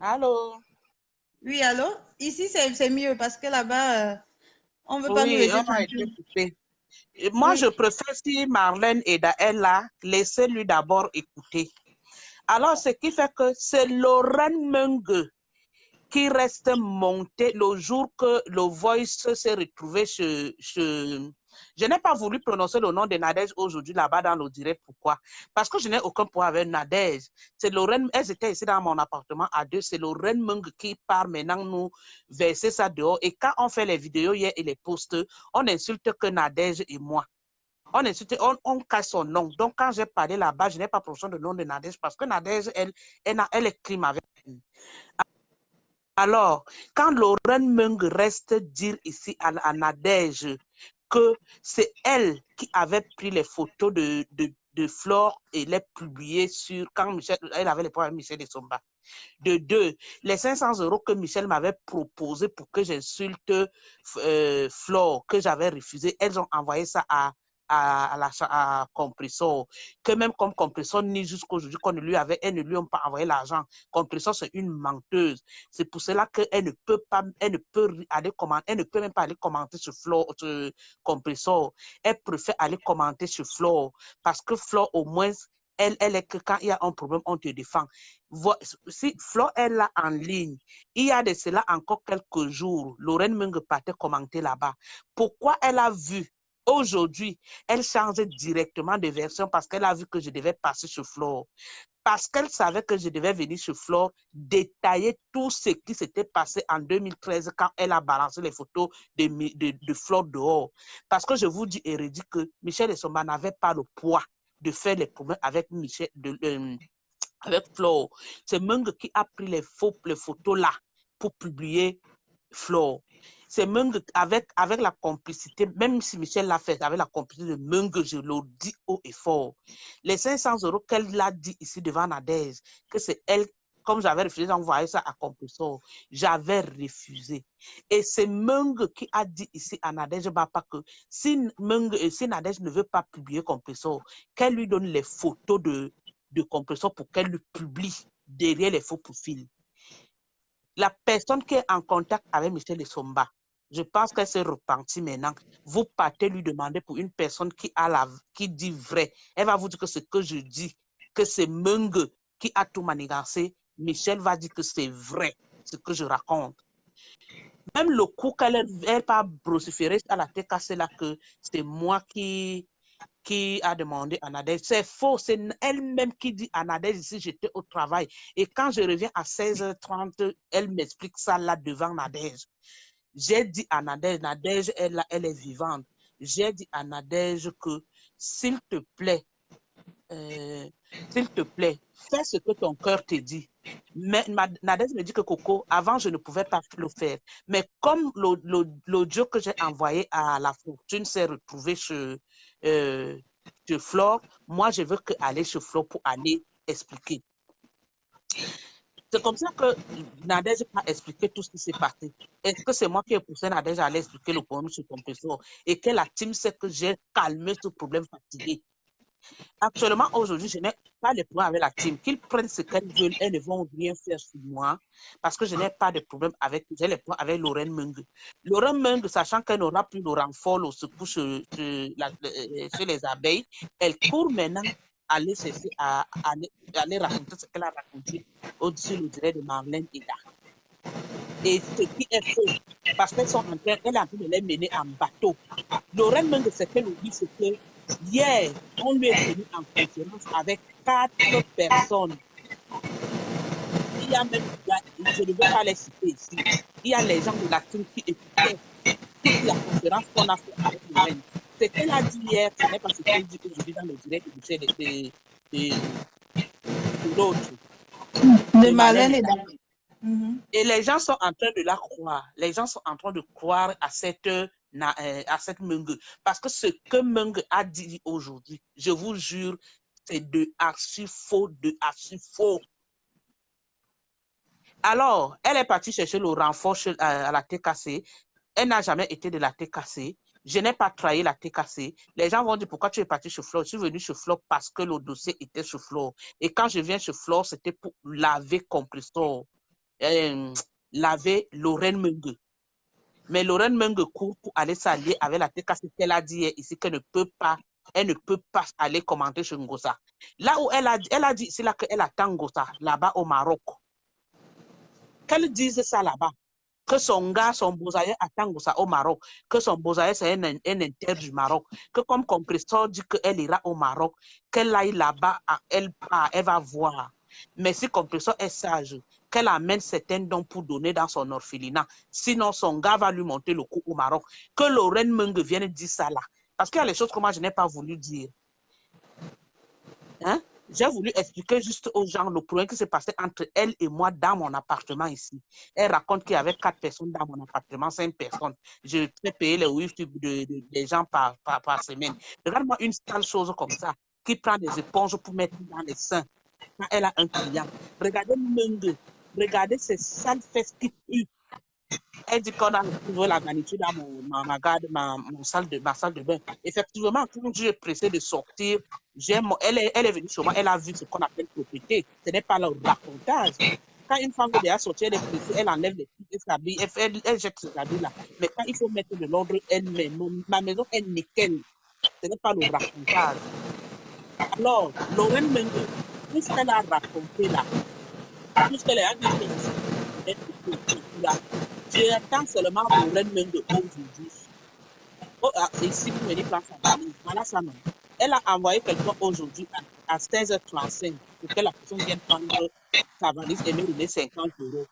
Allô? Oui, allô? Ici, c'est mieux parce que là-bas, on ne veut pas nous Oui, laisser on a été tranquilles. coupé. Et moi, je Oui. préfère si Marlène est là, laissez-lui d'abord écouter. Alors, ce qui fait que c'est Lorraine Menge qui reste monté le jour que le Voice s'est retrouvé Je n'ai pas voulu prononcer le nom de Nadège aujourd'hui là-bas dans le direct. Pourquoi? Parce que je n'ai aucun point avec Nadège. C'est Lorraine, elles étaient ici dans mon appartement à deux. C'est Lorraine Mung qui part maintenant nous verser ça dehors. Et quand on fait les vidéos hier et les posts, on insulte que Nadège et moi. On insulte, on casse son nom. Donc, quand j'ai parlé là-bas, je n'ai pas prononcé le nom de Nadège parce que Nadège, elle est crime avec. Alors, quand Lorraine Mung reste dire ici à Nadège que c'est elle qui avait pris les photos de Flore et les publiées sur quand Michel, elle avait les points avec Michel Essomba. De deux, les 500 € que Michel m'avait proposé pour que j'insulte Flore, que j'avais refusé, elles ont envoyé ça à Compressor, que même comme Compressor ni jusqu'aujourd'hui qu'on ne lui avait, elles ne lui ont pas envoyé l'argent. Compressor, c'est une menteuse. C'est pour cela qu'elle ne peut pas, elle ne peut aller commenter, elle ne peut même pas aller commenter sur Flore, sur Compressor. Elle préfère aller commenter sur Flore parce que Flore, au moins, elle est que quand il y a un problème, on te défend. Si Flo est là en ligne, il y a de cela encore quelques jours, Lorraine Mung partait commenter là-bas. Pourquoi elle a vu aujourd'hui, elle change directement de version parce qu'elle a vu que je devais passer sur Flo. Parce qu'elle savait que je devais venir sur Flo, détailler tout ce qui s'était passé en 2013 quand elle a balancé les photos de Flo dehors. Parce que je vous dis et redis que Michel Essomba n'avait pas le poids de faire les problèmes avec Michel, avec Flo. C'est Mung qui a pris les photos là pour publier Flo. C'est Mung avec la complicité, même si Michel l'a fait avec la complicité de Mung, je le dis haut et fort. Les 500 € qu'elle a dit ici devant Nadège, que c'est elle, comme j'avais refusé d'envoyer ça à Compressor, j'avais refusé. Et c'est Mung qui a dit ici à Nadège Bapa que si Nadège ne veut pas publier Compressor, qu'elle lui donne les photos de Compressor pour qu'elle le publie derrière les faux profils. La personne qui est en contact avec Michel Essomba, je pense qu'elle s'est repentie maintenant. Vous partez lui demander pour une personne qui dit vrai. Elle va vous dire que ce que je dis, que c'est Mung qui a tout manigancé. Michel va dire que c'est vrai, ce que je raconte. Même le coup qu'elle n'a pas brossiféré à la tête cassée là, que c'est moi qui a demandé à Nadège. C'est faux, c'est elle-même qui dit à Nadège ici, j'étais au travail. Et quand je reviens à 16h30, elle m'explique ça là devant Nadège. J'ai dit à Nadège, Nadège, elle est vivante. J'ai dit à Nadège que, s'il te plaît, fais ce que ton cœur te dit. Mais Nadège me dit que Coco, avant, je ne pouvais pas le faire. Mais comme l'audio que j'ai envoyé à la fortune s'est retrouvé chez Flore, moi, je veux aller chez Flore pour aller expliquer. C'est comme ça que Nadège a expliqué tout ce qui s'est passé. Est-ce que c'est moi qui ai poussé Nadège à aller expliquer le problème sur Compressor et que la team sait que j'ai calmé ce problème fatigué? Actuellement, aujourd'hui, je n'ai pas de problème avec la team. Qu'ils prennent ce qu'elles veulent, elles ne vont rien faire sur moi parce que je n'ai pas de problème avec, j'ai les problèmes avec Lorraine Mung. Lorraine Mung, sachant qu'elle n'aura plus le renfort au secours sur les abeilles, elle court maintenant aller chercher aller raconter ce qu'elle a raconté au-dessus du direct de Marlène Eda. Et ce qui est faux, parce qu'elles sont en train, elle est en train de les mener en bateau. Lorraine Mung, ce qu'elle nous dit, c'est que hier, on lui est tenu en conférence avec 4 personnes. Il y a même, je ne veux pas les citer ici, il y a les gens de la team qui écoutaient toute la conférence qu'on a fait avec Lorraine. Ce qu'elle a dit hier, ce n'est pas ce qu'elle dit aujourd'hui dans le direct de l'autre, De de Marlène. Marlène et d'Anne. Et les gens sont en train de la croire. Les gens sont en train de croire à cette Mung. Parce que ce que Mung a dit aujourd'hui, je vous jure, c'est de archi faux, de archi faux. Alors, elle est partie chercher le renfort à la TKC. Elle n'a jamais été de la TKC. Je n'ai pas trahi la TKC. Les gens vont dire pourquoi tu es parti chez Flore. Je suis venu chez Flore parce que le dossier était chez Flore. Et quand je viens chez Flore, c'était pour laver Compressor. laver Lorraine Mengue. Mais Lorraine Mengue court pour aller s'allier avec la TKC qu'elle a dit ici qu'elle ne peut pas aller commenter chez Ngossa. Là où elle a dit ici là qu'elle attend Ngossa, là-bas au Maroc. Qu'elle dise ça là-bas. Que son gars, son beau-aïeux attend Ngossa au Maroc. Que son beau-aïeux, c'est un inter du Maroc. Que comme compresseur dit qu'elle ira au Maroc, qu'elle aille là-bas, elle va voir. Mais si compresseur est sage, qu'elle amène certains dons pour donner dans son orphelinat. Sinon, son gars va lui monter le coup au Maroc. Que Lorraine Mengue vienne dire ça là. Parce qu'il y a les choses que moi, je n'ai pas voulu dire. Hein? J'ai voulu expliquer juste aux gens le problème qui s'est passé entre elle et moi dans mon appartement ici. Elle raconte qu'il y avait 4 personnes dans mon appartement, 5 personnes. Je fais payer les wifi des gens par semaine. Regarde-moi une sale chose comme ça, qui prend des éponges pour mettre dans les seins quand elle a un client. Regardez Mengue, regardez ces sales fesses qui puent. Elle dit qu'on a retrouvé la vanité dans ma salle de bain. Effectivement, quand je suis pressée de sortir, elle est venue chez moi, elle a vu ce qu'on appelle propriété. Ce n'est pas le racontage. Quand une femme veut déjà sortir, elle est pressée, elle enlève les trucs, elle s'habille, elle jette ses habits là. Mais quand il faut mettre de l'ordre, elle met. Ma maison est nickel. Ce n'est pas le racontage. Alors, Lorraine Mengue, tout ce qu'elle a raconté là, tout ce qu'elle a dit, j'attends seulement Lorraine Mengue aujourd'hui. Oh, c'est ici pour venir prendre sa valise. Voilà ça, non. Elle a envoyé quelqu'un aujourd'hui à 16h35 pour que la personne vienne prendre sa valise et me donner 50 €.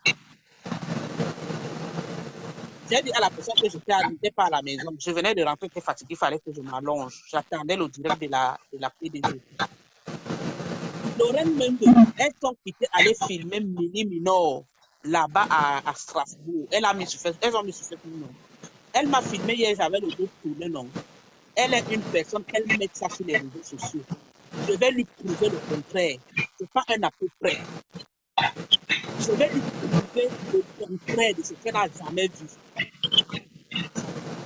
J'ai dit à la personne que je n'étais pas à la maison. Je venais de rentrer, j'étais fatiguée, il fallait que je m'allonge. J'attendais le direct de la PDG. Lorraine Mengue, elles sont quittées aller filmer Mini Minor là-bas à Strasbourg. Elles ont mis sur Facebook, non. Elle m'a filmé hier, j'avais le dos tourné, non. Elle est une personne, qu'elle met ça sur les réseaux sociaux. Je vais lui prouver le contraire. Ce n'est pas un à peu près. Je vais lui prouver le contraire de ce qu'elle n'a jamais vu.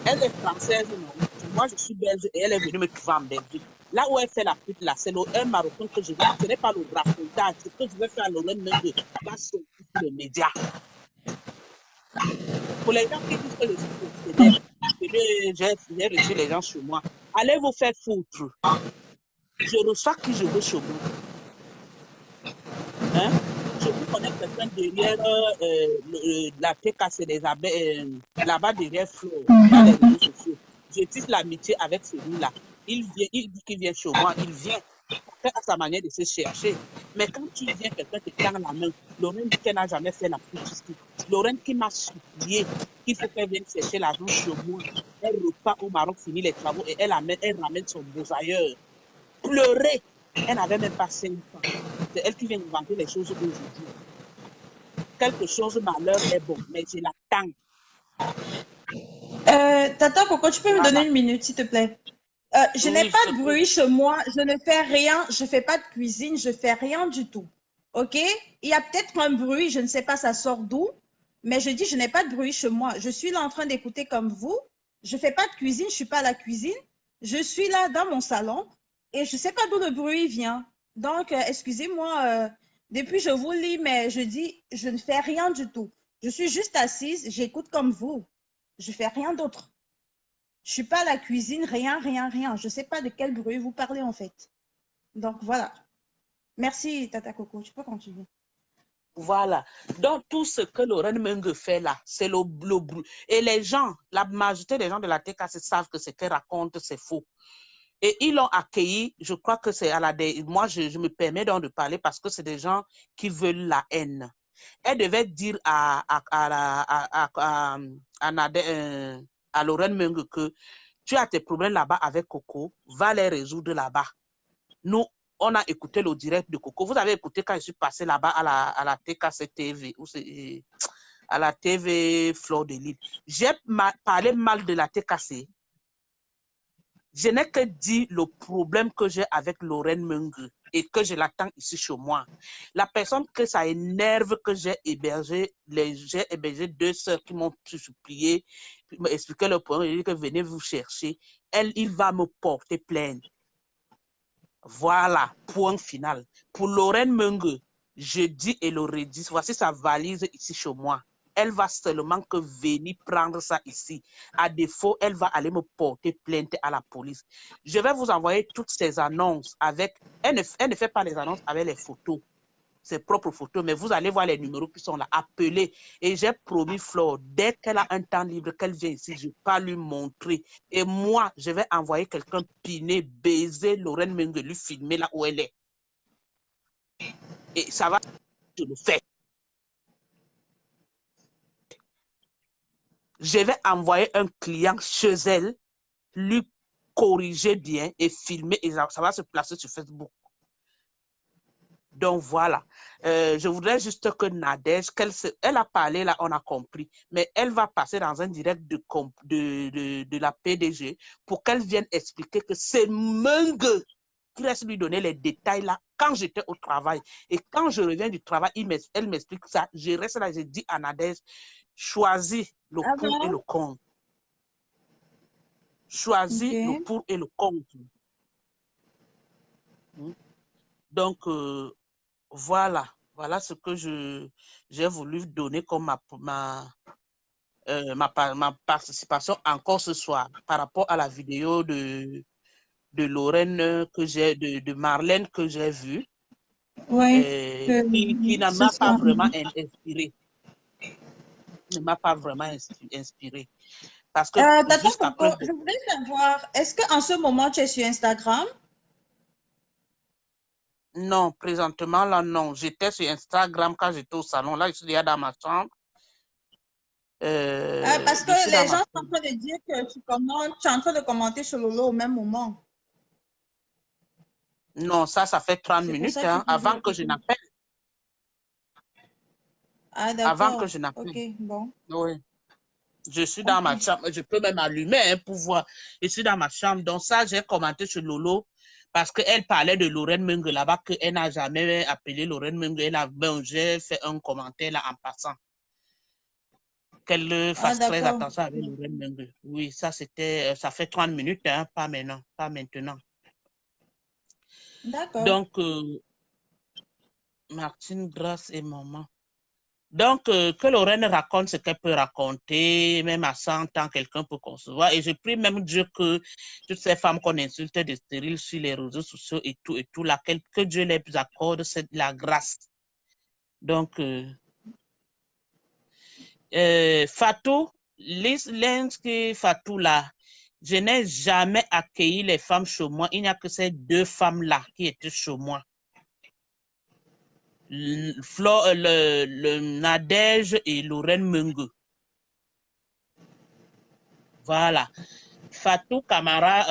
Elle est française, non. Moi, je suis belge et elle est venue me trouver en Belgique. Là où elle fait la pute, là, c'est un Marocain que je veux. Ce n'est pas le racontage. Ce que je vais faire à Lorraine Mengue va sortir sur les médias. Pour les gens qui disent que j'ai reçu les gens chez moi, allez vous faire foutre. Je reçois qui je veux chez moi. Hein? Je vous connais quelqu'un derrière la TKC des abeilles, là-bas derrière Flo, dans les réseaux sociaux. Je tisse l'amitié avec celui-là. Il dit qu'il vient chez moi, il vient. À sa manière de se chercher. Mais quand tu viens, quelqu'un te tend la main. Lorraine dit qu'elle n'a jamais fait la pute ici. Lorraine qui m'a supplié qu'il faut qu'elle vienne chercher l'argent chez moi. Elle repart au Maroc, finit les travaux et elle ramène son beau-ailleurs. Pleurer. Elle n'avait même pas 5 ans. C'est elle qui vient inventer les choses aujourd'hui. Quelque chose, malheur est bon, mais je l'attends. Tata Coco, tu peux me donner une minute, s'il te plaît? Je n'ai pas de bruit chez moi, je ne fais rien, je ne fais pas de cuisine, je ne fais rien du tout. OK? Il y a peut-être un bruit, je ne sais pas ça sort d'où, mais je dis je n'ai pas de bruit chez moi. Je suis là en train d'écouter comme vous. Je ne fais pas de cuisine, je ne suis pas à la cuisine. Je suis là dans mon salon et je ne sais pas d'où le bruit vient. Donc, excusez-moi, depuis je vous lis, mais je dis je ne fais rien du tout. Je suis juste assise, j'écoute comme vous. Je ne fais rien d'autre. Je ne suis pas à la cuisine, rien, rien, rien. Je ne sais pas de quel bruit vous parlez en fait. Donc voilà. Merci Tata Coco, tu peux continuer. Voilà. Donc tout ce que Lorraine Mengue fait là, c'est le bruit. Et les gens, la majorité des gens de la TKC savent que ce qu'elle raconte, c'est faux. Et ils l'ont accueilli, je crois que c'est à la... Moi, je me permets donc de parler parce que c'est des gens qui veulent la haine. Elle devait dire à Lorraine Mengue que tu as tes problèmes là-bas avec Coco, va les résoudre là-bas. Nous, on a écouté le direct de Coco. Vous avez écouté quand je suis passé là-bas à la TKC TV, ou à la TV Fleur de Lille. J'ai parlé mal de la TKC. Je n'ai que dit le problème que j'ai avec Lorraine Mengue et que je l'attends ici chez moi. La personne que ça énerve que j'ai hébergé 2 sœurs qui m'ont supplié, m'expliquer le problème, et dit que venez vous chercher. Il va me porter plainte. Voilà, point final. Pour Lorraine Mengue, Je dis et le redis, voici sa valise ici chez moi. Elle va seulement que venir prendre ça ici. À défaut, elle va aller me porter plainte à la police. Je vais vous envoyer toutes ces annonces avec... Elle ne fait pas les annonces avec les photos, ses propres photos, mais vous allez voir les numéros qui sont là. Appelez. Et j'ai promis Flore, dès qu'elle a un temps libre, qu'elle vient ici, je ne vais pas lui montrer. Et moi, je vais envoyer quelqu'un piner, baiser Lorraine Mengue, lui filmer là où elle est. Et ça va, je le fais. Je vais envoyer un client chez elle, lui corriger bien et filmer, et ça va se placer sur Facebook. Donc voilà, je voudrais juste que Nadège, elle a parlé là, on a compris, mais elle va passer dans un direct de la PDG pour qu'elle vienne expliquer que c'est Mengue qui reste lui donner les détails là quand j'étais au travail. Et quand je reviens du travail, elle m'explique ça. Je reste là, je dis à Nadège, choisis le pour et le contre. Choisis le pour et le contre. Donc, voilà ce que j'ai voulu donner comme ma participation encore ce soir par rapport à la vidéo de Lorraine de Marlène que j'ai vue. Oui. Qui ne m'a pas vraiment inspiré. Ne m'a pas vraiment inspiré. Parce que jusqu'à présent, je voudrais savoir, est-ce qu'en ce moment, tu es sur Instagram? Non, présentement, là, non. J'étais sur Instagram quand j'étais au salon. Là, je suis déjà dans ma chambre. Parce que les gens sont en train de dire que tu es en train de commenter sur Lolo au même moment. Non, ça fait 30 minutes avant que je n'appelle. Ah, d'accord. Avant que je n'appelle. Ok, bon. Oui. Je suis dans ma chambre. Je peux même allumer pour voir. Je suis dans ma chambre. Donc ça, j'ai commenté sur Lolo parce qu'elle parlait de Lorraine Mengue là-bas, qu'elle n'a jamais appelé Lorraine Mengue. J'ai fait un commentaire là en passant. Qu'elle fasse très attention avec Lorraine Mengue. Oui, ça fait 30 minutes, pas maintenant. D'accord. Donc, Martine, Grâce et maman. Donc, que Lorraine raconte ce qu'elle peut raconter, même à 100 ans, quelqu'un peut concevoir. Et je prie même Dieu que toutes ces femmes qu'on insulte des stériles sur les réseaux sociaux et tout, que Dieu les accorde la grâce. Donc, Fatou, Fatou là, je n'ai jamais accueilli les femmes chez moi. Il n'y a que ces deux femmes-là qui étaient chez moi. Le Nadège et Lorraine Mengue. Voilà. Fatou Camara,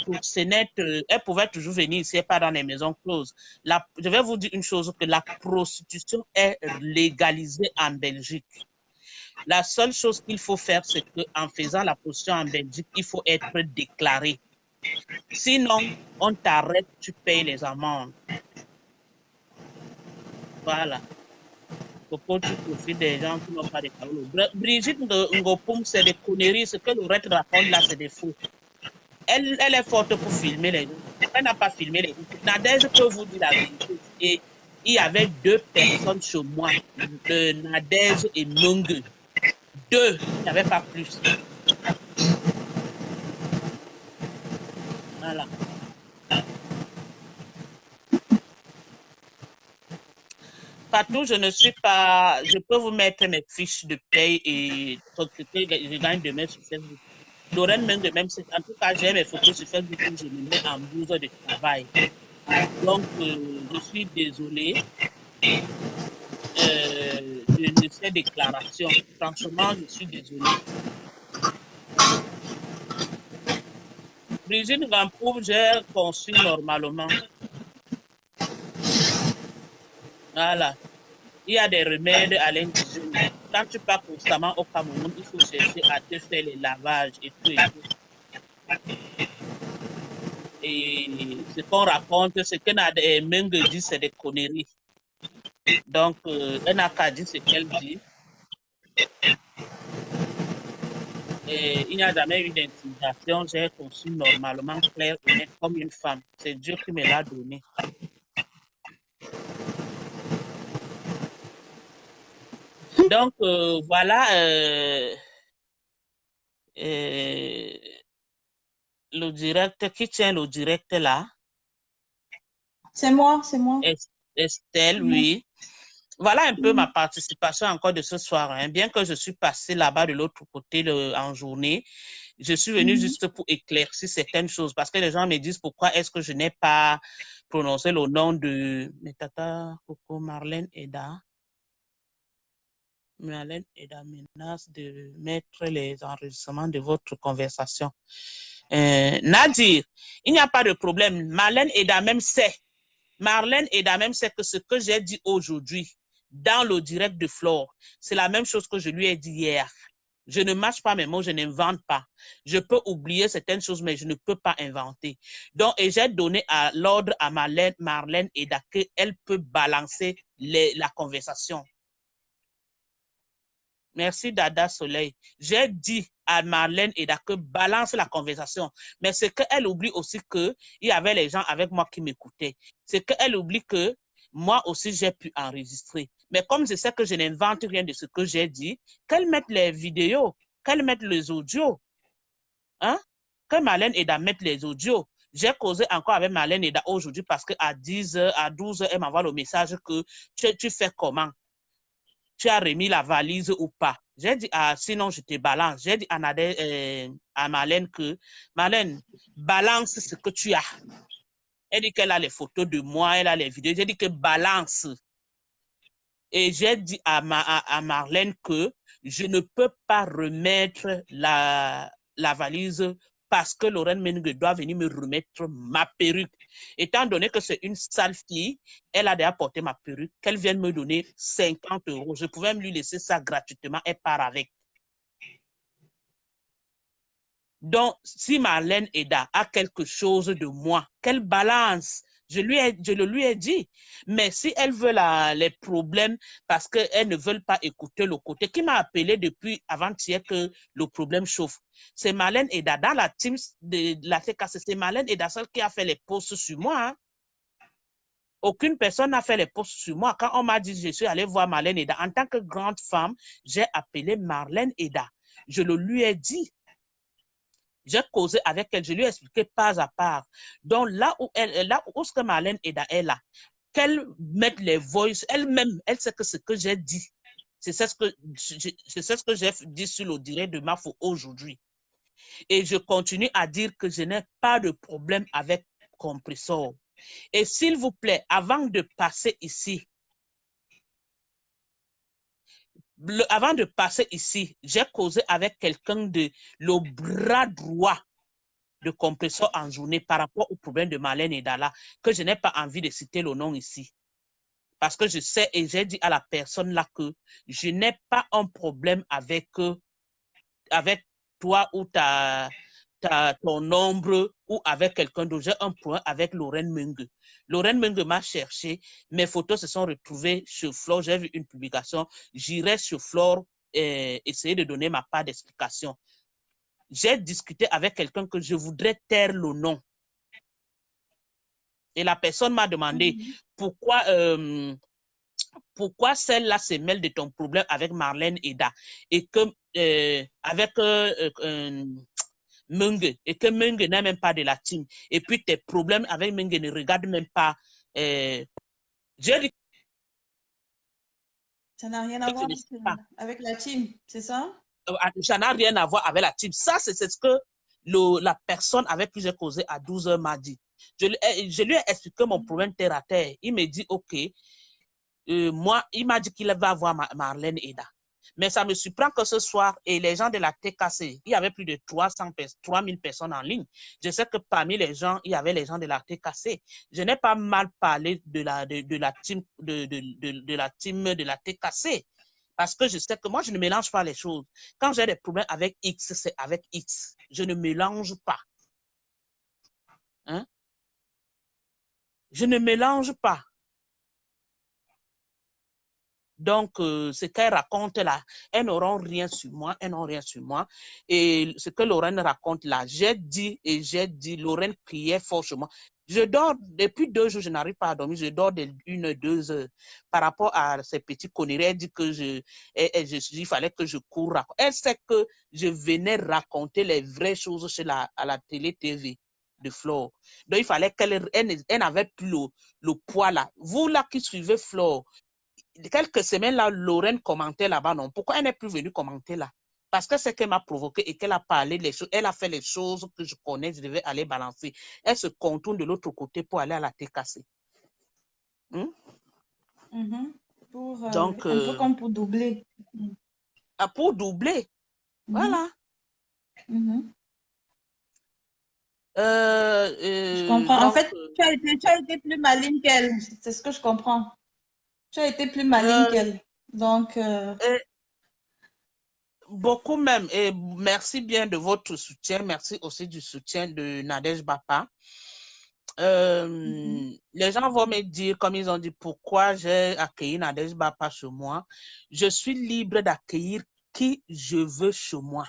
pour Sénète, elle pouvait toujours venir ici, pas dans les maisons closes. Je vais vous dire une chose, que la prostitution est légalisée en Belgique. La seule chose qu'il faut faire, c'est qu'en faisant la prostitution en Belgique, il faut être déclaré. Sinon, on t'arrête, tu payes les amendes. Voilà. Pourquoi tu profites des gens qui n'ont pas de paroles. Brigitte Ngopum, c'est des conneries. Ce que Lorette raconte là, c'est des faux. Elle est forte pour filmer les gens. Elle n'a pas filmé les gens. Nadège peut vous dire la vérité. Et il y avait deux personnes chez moi, Nadège et Mengue. Deux, il n'y avait pas plus. Voilà. Partout, je peux vous mettre mes fiches de paye et je gagne demain sur Facebook. Lorraine Mengue, même en tout cas, j'ai mes photos sur Facebook où je me mets en blouse de travail. Donc, je suis désolée de ces déclarations. Franchement, je suis désolée. Brigitte Gampour, j'ai conçu normalement. Voilà. Il y a des remèdes à l'indigène. Quand tu pars constamment au Cameroun, il faut chercher à te faire les lavages et tout et tout. Et ce qu'on raconte, ce que Mengue dit, c'est des conneries. Donc, elle n'a qu'à dire ce qu'elle dit. Et il n'y a jamais eu d'intimidation. J'ai conçu normalement clair, honnête, comme une femme. C'est Dieu qui me l'a donné. Donc, voilà le direct. Qui tient le direct là? C'est moi, c'est moi. Estelle, Moi. oui. Voilà un peu ma participation encore de ce soir. Hein. Bien que je suis passée là-bas de l'autre côté en journée, je suis venue juste pour éclaircir certaines choses parce que les gens me disent pourquoi est-ce que je n'ai pas prononcé le nom de Tata Coco Marlène Eda. Marlène Eda menace de mettre les enregistrements de votre conversation. Nadir, il n'y a pas de problème. Marlène Eda même sait. Marlène Eda même sait que ce que j'ai dit aujourd'hui dans le direct de Flore, c'est la même chose que je lui ai dit hier. Je ne mâche pas mes mots, je n'invente pas. Je peux oublier certaines choses, mais je ne peux pas inventer. Donc, et j'ai donné l'ordre à Marlène Eda qu'elle peut balancer la conversation. Merci, Dada Soleil. J'ai dit à Marlène Eda que balance la conversation. Mais c'est qu'elle oublie aussi qu'il y avait les gens avec moi qui m'écoutaient. C'est qu'elle oublie que moi aussi, j'ai pu enregistrer. Mais comme je sais que je n'invente rien de ce que j'ai dit, qu'elle mette les vidéos, qu'elle mette les audios. Hein? Que Marlène Eda mette les audios. J'ai causé encore avec Marlène Eda aujourd'hui parce qu'à 10h, à 12h, elle m'envoie le message que tu fais comment? Tu as remis la valise ou pas. J'ai dit, sinon je te balance. J'ai dit à Marlène que, Marlène, balance ce que tu as. Elle dit qu'elle a les photos de moi, elle a les vidéos. J'ai dit que balance. Et j'ai dit à Marlène que je ne peux pas remettre la valise parce que Lorraine Mengue doit venir me remettre ma perruque. Étant donné que c'est une sale fille, elle a déjà porté ma perruque, qu'elle vienne me donner 50 €. Je pouvais me lui laisser ça gratuitement, elle part avec. Donc, si Marlène Eda a quelque chose de moi, qu'elle balance. Je le lui ai dit. Mais si elle veut les problèmes parce qu'elles ne veulent pas écouter le côté, qui m'a appelé depuis avant-hier que le problème chauffe. C'est Marlène Eda. Dans la team de la TKC, c'est Marlène Eda celle qui a fait les posts sur moi. Hein. Aucune personne n'a fait les posts sur moi. Quand on m'a dit je suis allée voir Marlène Eda, en tant que grande femme, j'ai appelé Marlène Eda. Je le lui ai dit. J'ai causé avec elle, je lui ai expliqué pas à part. Donc là où ce que Marlène Eda est là, qu'elle mette les voices, elle-même, elle sait que ce que j'ai dit, c'est ce que j'ai dit sur le direct de Mafo aujourd'hui. Et je continue à dire que je n'ai pas de problème avec Compressor. Et s'il vous plaît, avant de passer ici, j'ai causé avec quelqu'un de le bras droit de Compressor en journée par rapport au problème de Marlène Eda, que je n'ai pas envie de citer le nom ici. Parce que je sais et j'ai dit à la personne là que je n'ai pas un problème avec toi ou ton ombre ou avec quelqu'un d'autre. J'ai un point avec Lorraine Mengue. Lorraine Mengue m'a cherché. Mes photos se sont retrouvées sur Flore. J'ai vu une publication. J'irai sur Flore essayer de donner ma part d'explication. J'ai discuté avec quelqu'un que je voudrais taire le nom. Et la personne m'a demandé pourquoi celle-là se mêle de ton problème avec Marlène Eda et que avec Mengue et que Mengue n'est même pas de la team. Et puis tes problèmes avec Mengue ne regardent même pas. J'ai dit ça n'a rien à voir avec la team, c'est ça? Ça n'a rien à voir avec la team. Ça, c'est ce que la personne avec qui j'ai causé à 12h m'a dit. Je lui ai expliqué mon problème terre à terre. Il me dit, OK, moi, il m'a dit qu'il va voir Marlène Eda. Mais ça me surprend que ce soir, et les gens de la TKC, il y avait plus de 3000 personnes en ligne. Je sais que parmi les gens, il y avait les gens de la TKC. Je n'ai pas mal parlé de la team de la TKC. Parce que je sais que moi, je ne mélange pas les choses. Quand j'ai des problèmes avec X, c'est avec X. Je ne mélange pas. Hein? Je ne mélange pas. Donc, ce qu'elles racontent là, elles n'auront rien sur moi, elles n'ont rien sur moi. Et ce que Lorraine raconte là, j'ai dit, Lorraine criait fort sur moi. Je dors, depuis 2 jours, je n'arrive pas à dormir. Je dors de 1, 2 heures. Par rapport à ces petits conneries, elle dit que il fallait que je cours. Elle sait que je venais raconter les vraies choses à la télé-TV de Flore. Donc, il fallait elle n'avait plus le poids là. Vous là qui suivez Flore, quelques semaines là, Lorraine commentait là-bas, non? Pourquoi elle n'est plus venue commenter là? Parce que c'est qu'elle m'a provoqué et qu'elle a parlé les choses, elle a fait les choses que je connais, je devais aller balancer. Elle se contourne de l'autre côté pour aller à la TKC. Pour, Donc, un peu comme pour doubler. pour doubler, voilà. Je comprends. En Donc, fait, tu as été plus maligne qu'elle. C'est ce que je comprends. Tu as été plus maligne qu'elle. Donc, beaucoup même. Et merci bien de votre soutien. Merci aussi du soutien de Nadège Bapa. Les gens vont me dire, comme ils ont dit, pourquoi j'ai accueilli Nadège Bapa chez moi. Je suis libre d'accueillir qui je veux chez moi.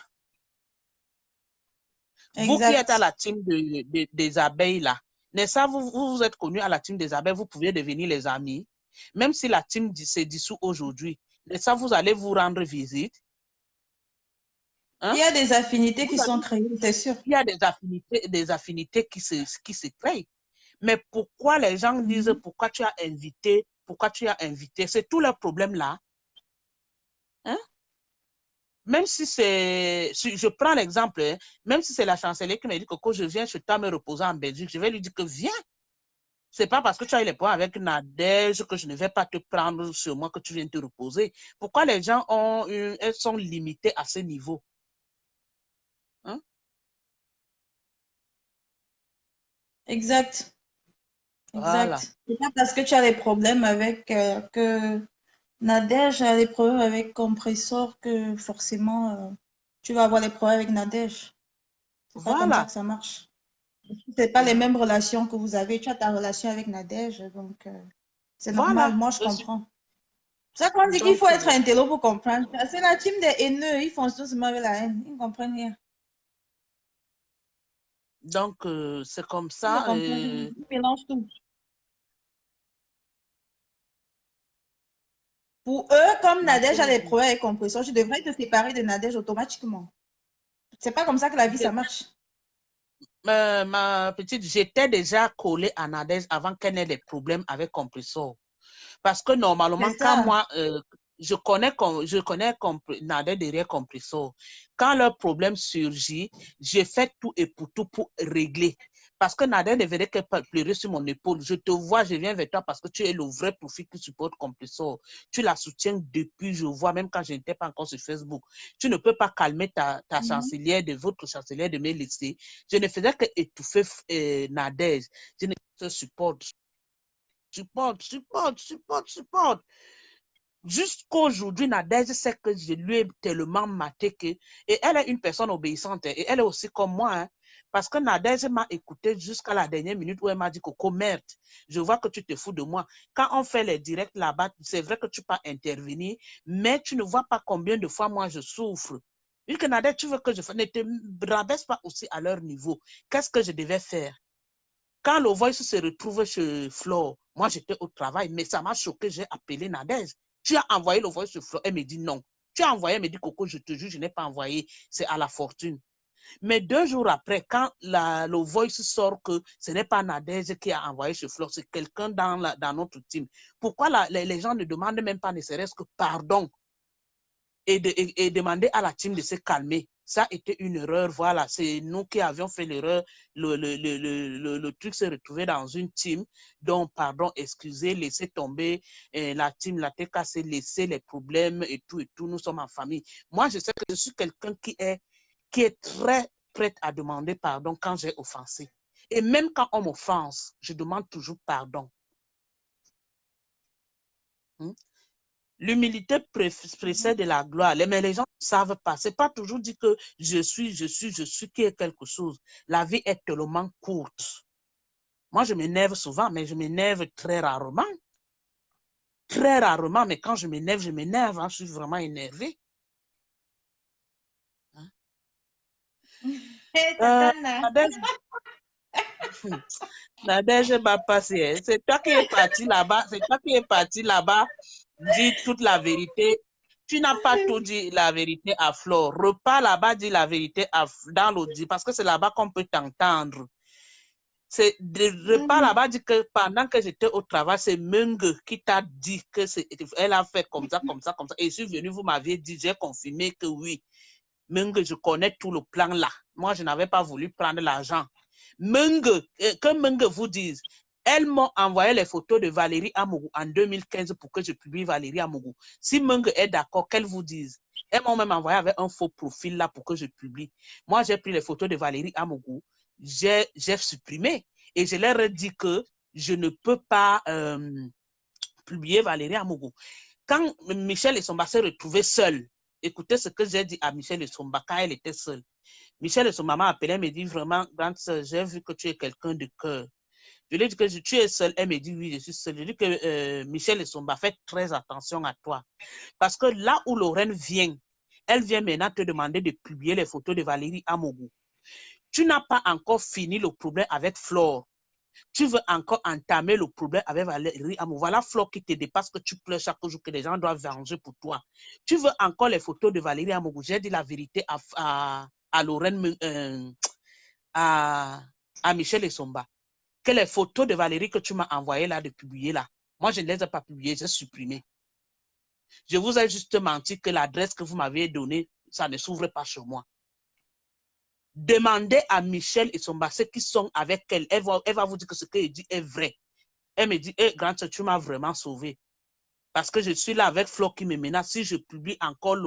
Vous qui êtes à la team des abeilles là, n'est-ce pas, vous êtes connus à la team des abeilles, vous pouvez devenir les amis. Même si la team se dissout aujourd'hui, n'est-ce pas, vous allez vous rendre visite. Hein? Il y a des affinités qui sont créées, c'est sûr. Il y a des affinités qui se créent. Mais pourquoi les gens disent pourquoi tu as invité, c'est tout leur problème là. Hein? Même si c'est, je prends l'exemple, hein, même si c'est la chancelière qui me dit que quand je viens chez toi me reposer en Belgique, je vais lui dire que viens. C'est pas parce que tu as eu les points avec Nadège que je ne vais pas te prendre sur moi que tu viens te reposer. Pourquoi les gens elles sont limitées à ce niveau? Hein? Exact. Voilà. C'est pas parce que tu as des problèmes avec que Nadège a des problèmes avec Compressor que forcément tu vas avoir des problèmes avec Nadège. C'est pas comme ça que ça marche. C'est pas les mêmes relations que vous avez. Tu as ta relation avec Nadège, donc c'est normal. Moi, je comprends. C'est ça qu'on dit qu'il faut être intello pour comprendre. C'est la team des haineux. Ils font tous avec la haine. Ils ne comprennent rien. Donc, c'est comme ça. Ils mélangent tout. Pour eux, comme Nadège a des problèmes avec Compressor, je devrais te séparer de Nadège automatiquement. C'est pas comme ça que la vie, ça marche. Ma petite, j'étais déjà collée à Nadège avant qu'elle ait des problèmes avec Compressor. Parce que normalement, quand moi, je connais Nadège derrière Compressor. Quand leur problème surgit, je fais tout et pour tout pour régler. Parce que Nadège ne venait que pleurer sur mon épaule. Je te vois, je viens vers toi parce que tu es le vrai profil qui supporte Compressor. Tu la soutiens depuis, je vois, même quand je n'étais pas encore sur Facebook. Tu ne peux pas calmer ta chancelière, votre chancelière de me laisser. Je ne faisais que étouffer Nadège. Je ne te supporte. Supporte. Jusqu'aujourd'hui, Nadège sait que je lui ai tellement maté que... Et elle est une personne obéissante. Et elle est aussi comme moi. Hein, parce que Nadège m'a écouté jusqu'à la dernière minute où elle m'a dit Coco, merde, je vois que tu te fous de moi. Quand on fait les directs là-bas, c'est vrai que tu peux intervenir, mais tu ne vois pas combien de fois moi je souffre. Vu que Nadège, tu veux que je fasse... Ne te rabaisse pas aussi à leur niveau. Qu'est-ce que je devais faire? Quand le voice se retrouve chez Flore, moi j'étais au travail, mais ça m'a choqué, j'ai appelé Nadège. Tu as envoyé le voice sur Flore, elle me dit non. Tu as envoyé, elle me dit Coco, je te jure, je n'ai pas envoyé, c'est à la fortune. Mais 2 jours après, quand le voice sort que ce n'est pas Nadège qui a envoyé chez Flore, c'est quelqu'un dans notre team. Pourquoi les gens ne demandent même pas, ne serait-ce que pardon et demander à la team de se calmer? Ça a été une erreur, voilà, c'est nous qui avions fait l'erreur, le truc s'est retrouvé dans une team, donc pardon, excusez, laissez tomber la team, la TKC, laissez les problèmes et tout, nous sommes en famille. Moi, je sais que je suis quelqu'un qui est très prête à demander pardon quand j'ai offensé. Et même quand on m'offense, je demande toujours pardon. L'humilité précède la gloire. Mais les gens ne savent pas. Ce n'est pas toujours dit que je suis qui est quelque chose. La vie est tellement courte. Moi, je m'énerve souvent, mais je m'énerve très rarement. Très rarement, mais quand je m'énerve. Hein, je suis vraiment énervée. Hein? Nadège m'a passé. Hein. C'est toi qui es parti là-bas. C'est toi qui es parti là-bas. Dis toute la vérité. Tu n'as pas tout dit la vérité à Flore. Repars là-bas, dis la vérité dans l'audio parce que c'est là-bas qu'on peut t'entendre. C'est repars là-bas, dis que pendant que j'étais au travail, c'est Menge qui t'a dit que elle a fait comme ça, comme ça, comme ça. Et je suis venue, vous m'aviez dit, j'ai confirmé que oui. Menge, je connais tout le plan là. Moi, je n'avais pas voulu prendre l'argent. Menge, que Menge vous dise, elles m'ont envoyé les photos de Valérie Amougou en 2015 pour que je publie Valérie Amougou. Si Menge est d'accord, qu'elles vous disent. Elles m'ont même envoyé avec un faux profil là pour que je publie. Moi, j'ai pris les photos de Valérie Amougou, j'ai supprimé et je leur ai dit que je ne peux pas publier Valérie Amougou. Quand Michel Essomba s'est retrouvé seul, écoutez ce que j'ai dit à Michel Essomba quand elle était seule. Michel Essomba m'a appelé, elle me dit vraiment, grande sœur, j'ai vu que tu es quelqu'un de cœur. Je lui ai dit que tu es seule. Elle me dit oui, je suis seule. Je lui ai dit que Michel Essomba, fais très attention à toi. Parce que là où Lorraine vient, elle vient maintenant te demander de publier les photos de Valérie Amougou. Tu n'as pas encore fini le problème avec Flore. Tu veux encore entamer le problème avec Valérie Amougou. Voilà Flore qui te dépasse, que tu pleures chaque jour, que les gens doivent venger pour toi. Tu veux encore les photos de Valérie Amougou. J'ai dit la vérité à Lorraine, à Michel Essomba, que les photos de Valérie que tu m'as envoyées là, de publier là, moi je ne les ai pas publiées, j'ai supprimé. Je vous ai juste menti que l'adresse que vous m'avez donnée, ça ne s'ouvre pas chez moi. Demandez à Michel Essomba ceux qui sont avec elle. Elle va vous dire que ce qu'elle dit est vrai. Elle me dit, hey, grande sœur, tu m'as vraiment sauvé. Parce que je suis là avec Flo qui me menace. Si je publie encore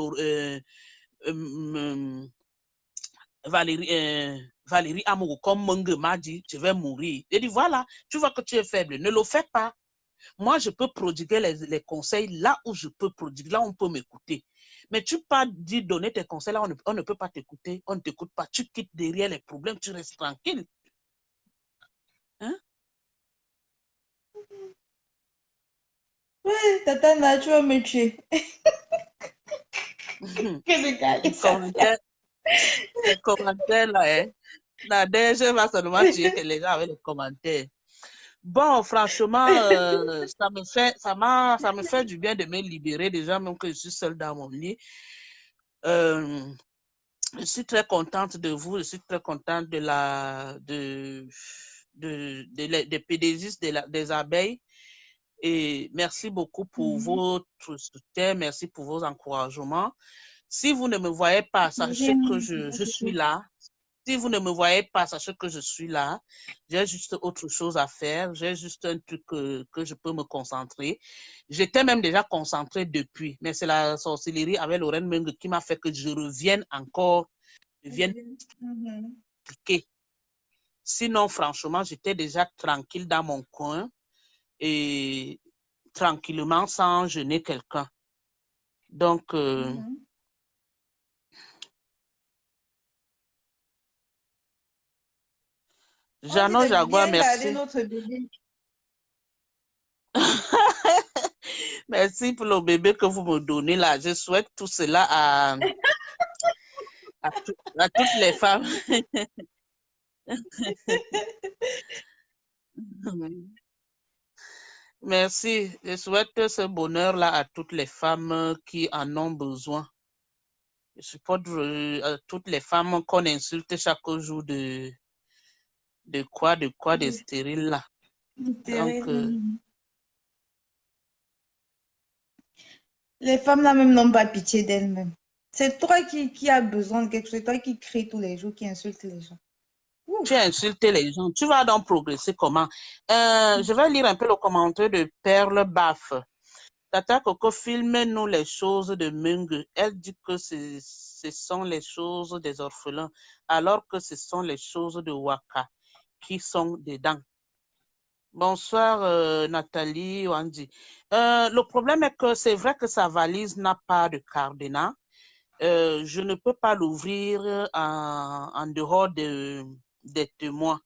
Valérie Amougou, comme Menge m'a dit, je vais mourir. Elle dit, voilà, tu vois que tu es faible. Ne le fais pas. Moi, je peux prodiguer les conseils là où je peux prodiguer, là où on peut m'écouter. Mais tu pas dit donner tes conseils là, on ne peut pas t'écouter, on ne t'écoute pas. Tu quittes derrière les problèmes, tu restes tranquille. Hein? Oui, Tata Nana, tu vas me tuer. Les commentaires là, hein. Nadège va seulement tuer que les gens avec les commentaires. Bon, franchement, ça me fait du bien de me libérer déjà, même que je suis seule dans mon lit. Je suis très contente de vous, je suis très contente des pédégistes des abeilles. Et merci beaucoup pour votre soutien, merci pour vos encouragements. Si vous ne me voyez pas, sachez que je suis là. Si vous ne me voyez pas, sachez que je suis là. J'ai juste autre chose à faire. J'ai juste un truc que je peux me concentrer. J'étais même déjà concentrée depuis, mais c'est la sorcellerie avec Lorraine Menge qui m'a fait que je revienne encore, cliquer. Sinon, franchement, j'étais déjà tranquille dans mon coin et tranquillement sans gêner quelqu'un. Donc, Jeannot Jaguar, merci. Notre bébé. Merci pour le bébé que vous me donnez là. Je souhaite tout cela à toutes les femmes. Merci. Je souhaite ce bonheur-là à toutes les femmes qui en ont besoin. Je supporte toutes les femmes qu'on insulte chaque jour de stérile là. Donc, les femmes là même n'ont pas pitié d'elles-mêmes. C'est toi qui as besoin de quelque chose, c'est toi qui crie tous les jours, qui insulte les gens. Tu as insulté les gens. Tu vas donc progresser comment? Je vais lire un peu le commentaire de Perle Baff. Tata Coco, filme-nous les choses de Menge. Elle dit que ce sont les choses des orphelins, alors que ce sont les choses de Waka qui sont dedans. Bonsoir Nathalie Wandi. Le problème est que c'est vrai que sa valise n'a pas de cadenas. Je ne peux pas l'ouvrir en dehors des témoins.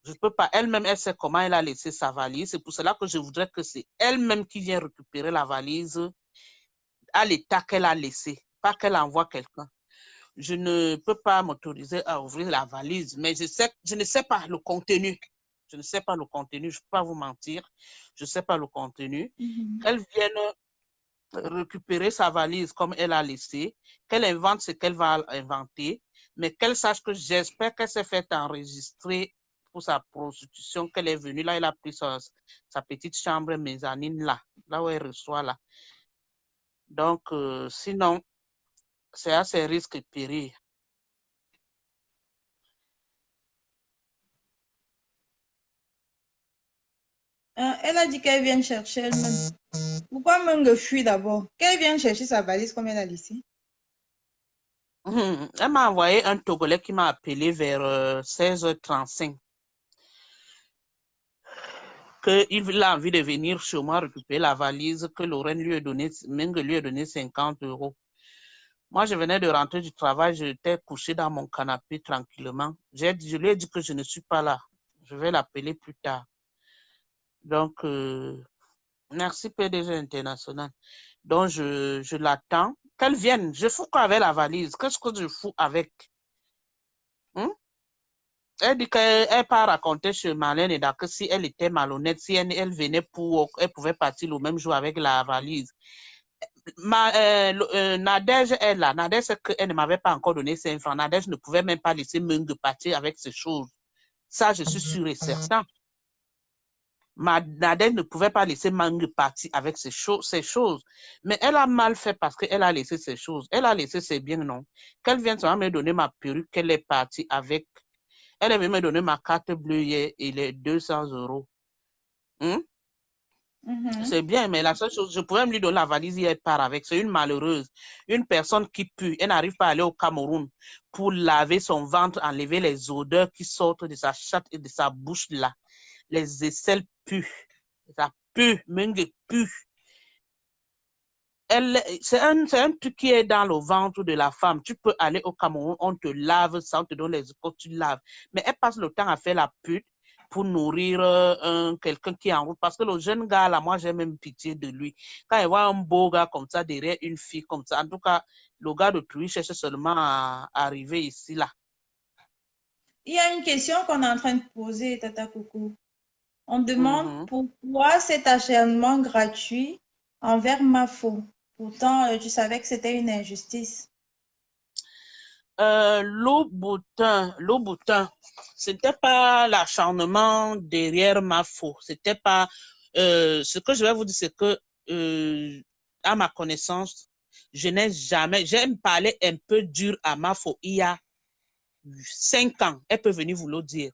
Je ne peux pas. Elle-même, elle sait comment elle a laissé sa valise. C'est pour cela que je voudrais que c'est elle-même qui vient récupérer la valise à l'état qu'elle a laissé, pas qu'elle envoie quelqu'un. je ne peux pas m'autoriser à ouvrir la valise, mais je ne sais pas le contenu. Je ne sais pas le contenu, je ne peux pas vous mentir. Je ne sais pas le contenu. Qu'elle vienne récupérer sa valise comme elle a laissé, qu'elle invente ce qu'elle va inventer, mais qu'elle sache que j'espère qu'elle s'est fait enregistrer pour sa prostitution, qu'elle est venue là, elle a pris sa petite chambre mezzanine là où elle reçoit là. Donc, sinon, c'est à ses risques et périls. Elle a dit qu'elle vient chercher elle-même. Pourquoi Meng fuit d'abord? Qu'elle vienne chercher sa valise comme elle a laissé. Elle m'a envoyé un Togolais qui m'a appelé vers 16h35. Qu'il a envie de venir chez moi récupérer la valise que Lorraine lui a donné, Meng lui a donné 50 €. Moi, je venais de rentrer du travail, j'étais couché dans mon canapé tranquillement. Je lui ai dit que je ne suis pas là. Je vais l'appeler plus tard. Donc, merci PDG International. Donc, je l'attends. Qu'elle vienne. Je fous quoi avec la valise? Qu'est-ce que je fous avec? Elle dit qu'elle part raconter chez Marlène et que si elle était malhonnête, si elle venait elle pouvait partir le même jour avec la valise. Nadège est là. Nadège, c'est qu'elle ne m'avait pas encore donné 5 francs. Nadège ne pouvait même pas laisser Meng partir avec ces choses. Ça, je suis sûr et certain. Nadège ne pouvait pas laisser Meng partir avec ces choses. Mais elle a mal fait parce qu'elle a laissé ces choses. Elle a laissé ses biens, non. Qu'elle vienne seulement me donner ma perruque qu'elle est partie avec. Elle avait me donné ma carte bleue hier et les 200 €. C'est bien, mais la seule chose, je pouvais me lui donner la valise et elle part avec. C'est une malheureuse. Une personne qui pue. Elle n'arrive pas à aller au Cameroun pour laver son ventre, enlever les odeurs qui sortent de sa chatte et de sa bouche là. Les aisselles puent. Ça pue, Menge pue. C'est un truc qui est dans le ventre de la femme. Tu peux aller au Cameroun, on te lave ça, on te donne les épaules, tu laves. Mais elle passe le temps à faire la pute pour nourrir quelqu'un qui est en route. Parce que le jeune gars, là, moi, j'ai même pitié de lui. Quand il voit un beau gars comme ça, derrière une fille comme ça, en tout cas, le gars de Truy cherche seulement à arriver ici, là. Il y a une question qu'on est en train de poser, Tata Coucou. On demande pourquoi cet acharnement gratuit envers Mafo. Pourtant, tu savais que c'était une injustice. Louboutin, c'était pas l'acharnement derrière Mafo. C'était pas. Ce que je vais vous dire, c'est que, à ma connaissance, je n'ai jamais. J'aime parler un peu dur à Mafo il y a 5 ans. Elle peut venir vous le dire.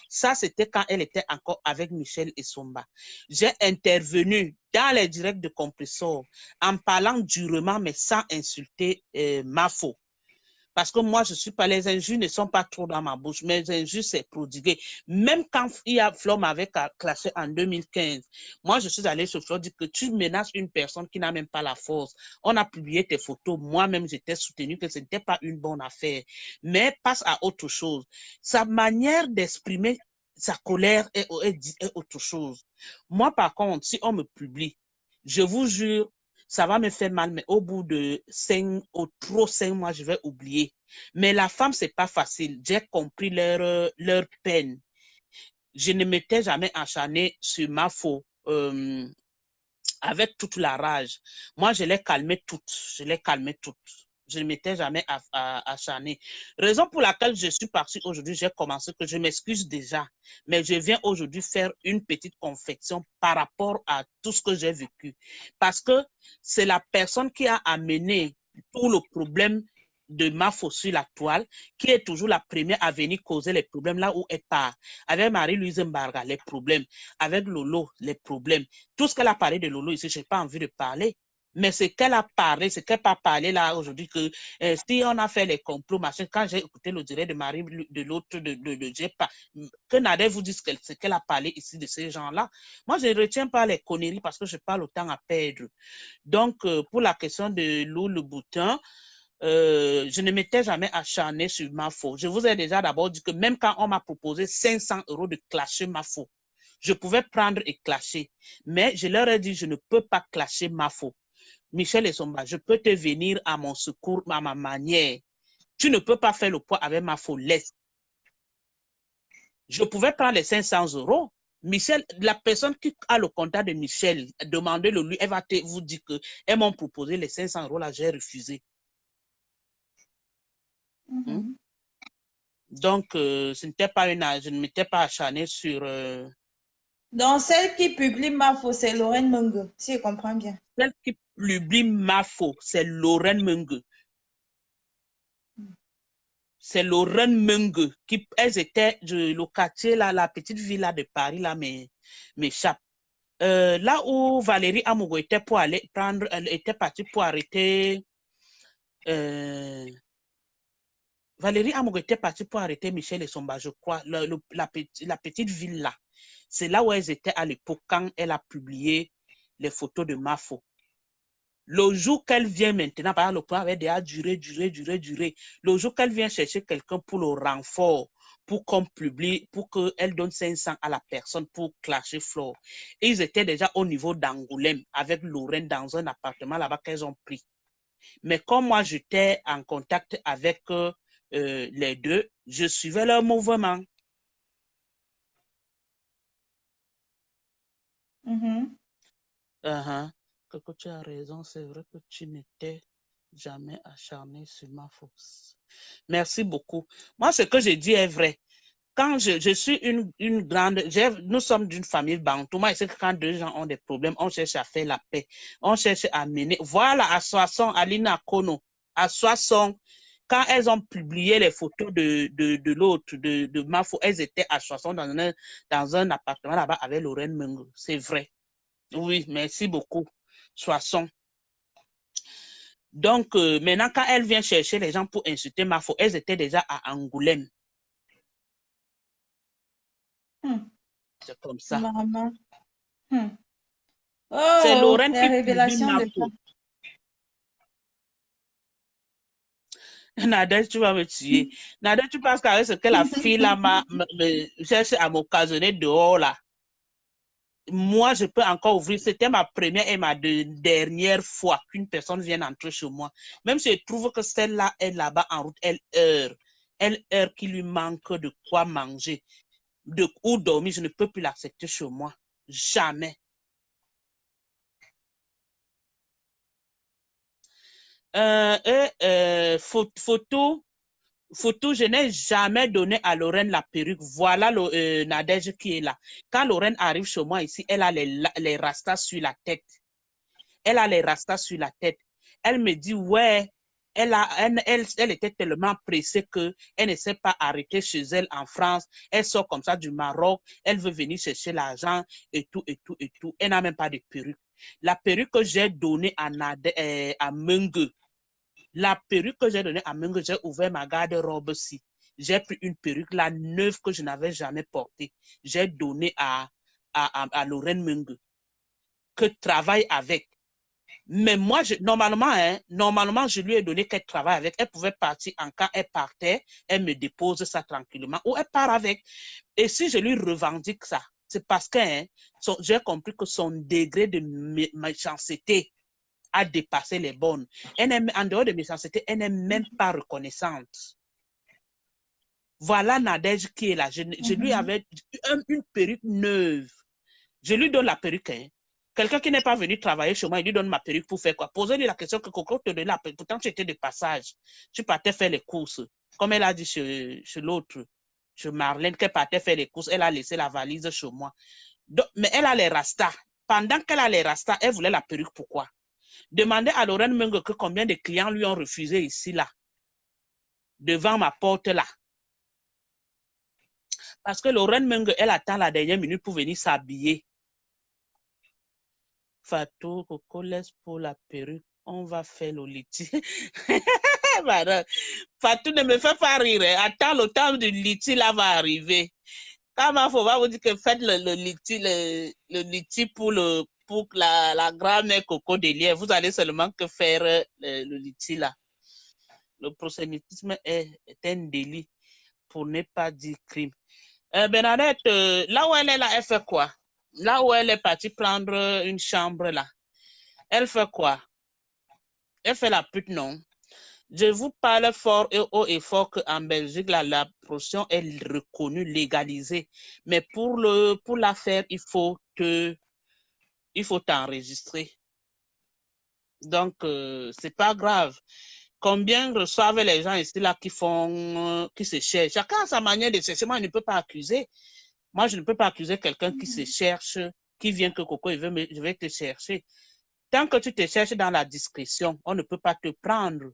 Ça, c'était quand elle était encore avec Michel Essomba. J'ai intervenu dans les directs de Compressor en parlant durement, mais sans insulter Mafo. Parce que moi, je suis pas, les injures ne sont pas trop dans ma bouche, mais les injures, c'est prodigué. Même quand Flo m'avait classé en 2015, moi, je suis allée sur Flo dire que tu menaces une personne qui n'a même pas la force. On a publié tes photos. Moi-même, j'étais soutenue que ce n'était pas une bonne affaire. Mais passe à autre chose. Sa manière d'exprimer sa colère est autre chose. Moi, par contre, si on me publie, je vous jure, ça va me faire mal, mais au bout de 5 mois, je vais oublier. Mais la femme, c'est pas facile. J'ai compris leur peine. Je ne m'étais jamais acharnée sur Mafo avec toute la rage. Moi, je l'ai calmée toute. Je ne m'étais jamais acharnée. Raison pour laquelle je suis partie aujourd'hui, j'ai commencé que je m'excuse déjà, mais je viens aujourd'hui faire une petite confession par rapport à tout ce que j'ai vécu. Parce que c'est la personne qui a amené tout le problème de Mafo sur la toile, qui est toujours la première à venir causer les problèmes là où elle part. Avec Marie-Louise Mbarga, les problèmes. Avec Lolo, les problèmes. Tout ce qu'elle a parlé de Lolo ici, je n'ai pas envie de parler. Mais ce qu'elle a parlé, ce qu'elle n'a pas parlé là aujourd'hui, que si on a fait les complots, machin, quand j'ai écouté le direct de Marie, de l'autre, que Nader vous dise ce qu'elle a parlé ici de ces gens-là, moi je ne retiens pas les conneries parce que je n'ai pas le temps à perdre. Donc, pour la question de Lou le Boutin, je ne m'étais jamais acharné sur Mafo. Je vous ai déjà d'abord dit que même quand on m'a proposé 500 € de clasher Mafo, je pouvais prendre et clasher. Mais je leur ai dit, je ne peux pas clasher Mafo. Michel Essomba, je peux te venir à mon secours, à ma manière. Tu ne peux pas faire le poids avec ma faux. Laisse. Je pouvais prendre les 500 €. Michel, la personne qui a le contact de Michel, demandez-le lui, elle va vous dire qu'elles m'ont proposé les 500 € là, j'ai refusé. Donc, je ne m'étais pas acharnée sur... Donc, celle qui publie ma faux, c'est Lorraine Mungue, si je comprends bien. Celle qui publie ma faux, c'est Lorraine Mungue. C'est Lorraine Mungue. Elles étaient, le quartier, là, la petite villa de Paris, là, m'échappe. Là où Valérie Amogo était pour aller prendre, elle était partie pour arrêter... Valérie Amogo était partie pour arrêter Michel et Somba, je crois, la petite ville là. C'est là où elles étaient à l'époque quand elle a publié les photos de Mafo. Le jour qu'elle vient maintenant, par exemple, le point avait déjà duré. Le jour qu'elle vient chercher quelqu'un pour le renfort, pour qu'on publie, pour qu'elle donne 500 à la personne pour clasher Flore. Et ils étaient déjà au niveau d'Angoulême avec Lorraine dans un appartement là-bas qu'elles ont pris. Mais comme moi, j'étais en contact avec les deux, je suivais leur mouvement. Que tu as raison, c'est vrai que tu n'étais jamais acharné sur ma force. Merci beaucoup. Moi, ce que je dis est vrai. Quand je suis une grande... Nous sommes d'une famille bantou. Moi, je sais que quand deux gens ont des problèmes, on cherche à faire la paix. On cherche à mener... Voilà, à Soissons, Alina Kono, à Soissons, quand elles ont publié les photos de l'autre, de Mafo, elles étaient à Soissons dans un appartement là-bas avec Lorraine Mungo. C'est vrai. Oui, merci beaucoup. Soissons. Donc, maintenant, quand elle vient chercher les gens pour insulter Mafo, elles étaient déjà à Angoulême. C'est comme ça. Maman. C'est Oh, Lorraine les qui révélations de Mafo. Nadège, tu vas me tuer. Nadège, tu penses qu'avec ce que la fille là me cherche à m'occasionner dehors là. Moi, je peux encore ouvrir. C'était ma première et ma dernière fois qu'une personne vienne entrer chez moi. Même si je trouve que celle-là est là-bas en route, elle heure qu'il lui manque de quoi manger, de où dormir, je ne peux plus l'accepter chez moi. Jamais. Photo, je n'ai jamais donné à Lorraine la perruque. Voilà Nadège qui est là. Quand Lorraine arrive chez moi ici, elle a les rastas sur la tête. Elle a les rastas sur la tête. Elle me dit, ouais, elle était tellement pressée qu'elle ne s'est pas arrêtée chez elle en France. Elle sort comme ça du Maroc. Elle veut venir chercher l'argent et tout. Elle n'a même pas de perruque. La perruque que j'ai donnée à Mungue, la perruque que j'ai donnée à Mungue, j'ai ouvert ma garde-robe aussi. J'ai pris une perruque la neuve que je n'avais jamais portée. J'ai donné à Lorraine Mungue, que travaille avec. Mais moi, normalement, je lui ai donné qu'elle travaille avec. Elle pouvait partir en cas elle partait, elle me dépose ça tranquillement ou elle part avec. Et si je lui revendique ça, c'est parce que j'ai compris que son degré de méchanceté a dépassé les bornes. En dehors de méchanceté, elle n'est même pas reconnaissante. Voilà Nadège qui est là. Je lui avais une perruque neuve. Je lui donne la perruque. Quelqu'un qui n'est pas venu travailler chez moi, il lui donne ma perruque pour faire quoi? Posez-lui la question que Coco te donne la perruque. Pourtant, tu étais de passage. Tu partais faire les courses. Comme elle a dit chez l'autre, chez Marlène, qu'elle partait faire les courses, elle a laissé la valise chez moi. Donc, mais elle a les rastas. Pendant qu'elle a les rastas, elle voulait la perruque. Pourquoi? Demandez à Lorraine Mungue que combien de clients lui ont refusé ici, là, devant ma porte, là. Parce que Lorraine Mungue, elle attend la dernière minute pour venir s'habiller. Fatou, Coco, laisse pour la perruque. On va faire le liti. Fatou, ne me fais pas rire. Attends, le temps du liti là va arriver. Quand il faut vous dire que faites le liti pour la grand-mère Coco Delier. Vous allez seulement que faire le liti là. Le prosélytisme est un délit, pour ne pas dire crime. Bernadette, là où elle est là, elle fait quoi? Là où elle est partie prendre une chambre là, elle fait quoi? Elle fait la pute, non? Je vous parle fort et haut et fort qu'en Belgique, la prostitution est reconnue, légalisée. Mais pour la faire, il faut t'enregistrer. Donc, c'est pas grave. Combien reçoivent les gens ici là qui se cherchent? Chacun a sa manière de chercher. Moi, je ne peux pas accuser. Moi, je ne peux pas accuser quelqu'un qui se cherche, qui vient que Coco, je vais te chercher. Tant que tu te cherches dans la discrétion, on ne peut pas te prendre.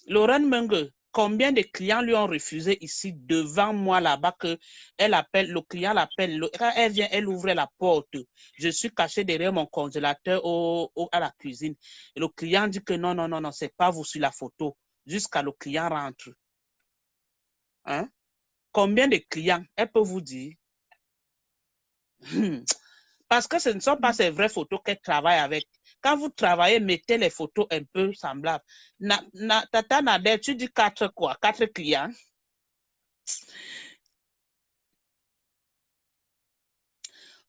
Lorraine Menge, combien de clients lui ont refusé ici devant moi là-bas que le client l'appelle, quand elle vient, elle ouvre la porte. Je suis caché derrière mon congélateur à la cuisine. Et le client dit que non, non, non, non, c'est pas vous sur la photo. Jusqu'à le client rentre. Hein? Combien de clients? Elle peut vous dire. Parce que ce ne sont pas ces vraies photos qu'elle travaille avec. Quand vous travaillez, mettez les photos un peu semblables. Tata Nader, tu dis 4 quoi? 4 clients?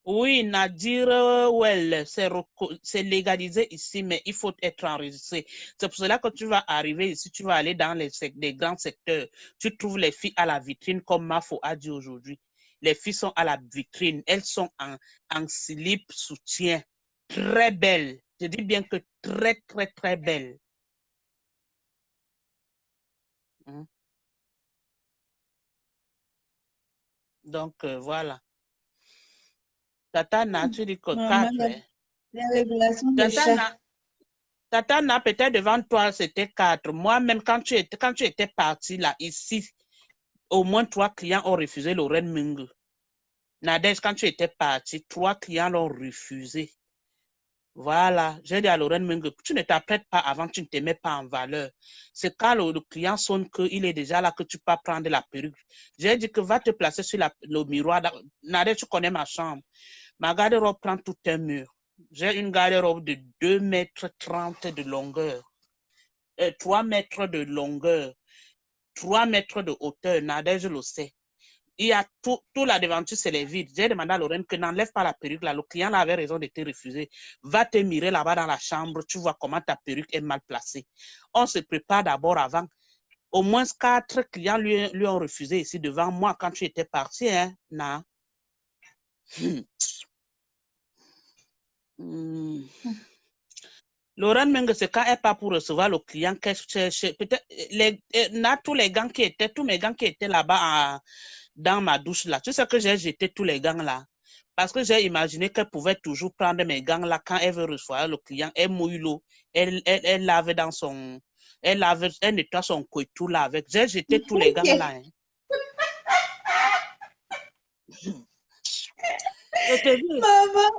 Oui, Nadir, well, c'est légalisé ici, mais il faut être enregistré. C'est pour cela que tu vas arriver ici, tu vas aller dans les grands secteurs. Tu trouves les filles à la vitrine, comme Mafo a dit aujourd'hui. Les filles sont à la vitrine. Elles sont en slip soutien. Très belles. Je dis bien que très, très, très belles. Donc, voilà. Tata Na, tu dis que 4. La révélation des chats. Tata, peut-être devant toi, c'était 4. Moi-même, quand tu étais parti là, ici, au moins 3 clients ont refusé Lorraine Menge. Nadège, quand tu étais parti, 3 clients l'ont refusé. Voilà, j'ai dit à Lorraine Menge, tu ne t'apprêtes pas avant, tu ne te mets pas en valeur. C'est quand le client sonne qu'il est déjà là que tu peux prendre la perruque. J'ai dit que va te placer sur le miroir. Nadège, tu connais ma chambre. Ma garde-robe prend tout un mur. J'ai une garde-robe de 2,30 m de longueur. 3 mètres de longueur, 3 mètres de hauteur, Nadège, je le sais. Il y a tout la devanture, c'est les vides. J'ai demandé à Lorraine que n'enlève pas la perruque là. Le client là avait raison de te refuser. Va te mirer là-bas dans la chambre, tu vois comment ta perruque est mal placée. On se prépare d'abord avant. Au moins 4 clients lui ont refusé ici devant moi quand tu étais parti, hein, Na. Lorraine Menge, c'est quand elle part pour recevoir le client qu'elle cherche. Peut-être, tous mes gants qui étaient là-bas dans ma douche là. Tu sais que j'ai jeté tous les gants là. Parce que j'ai imaginé qu'elle pouvait toujours prendre mes gants là quand elle veut recevoir le client. Elle mouille l'eau. Elle lave dans son. Elle nettoie son couteau là avec. J'ai jeté tous les gants là. Hein. Maman,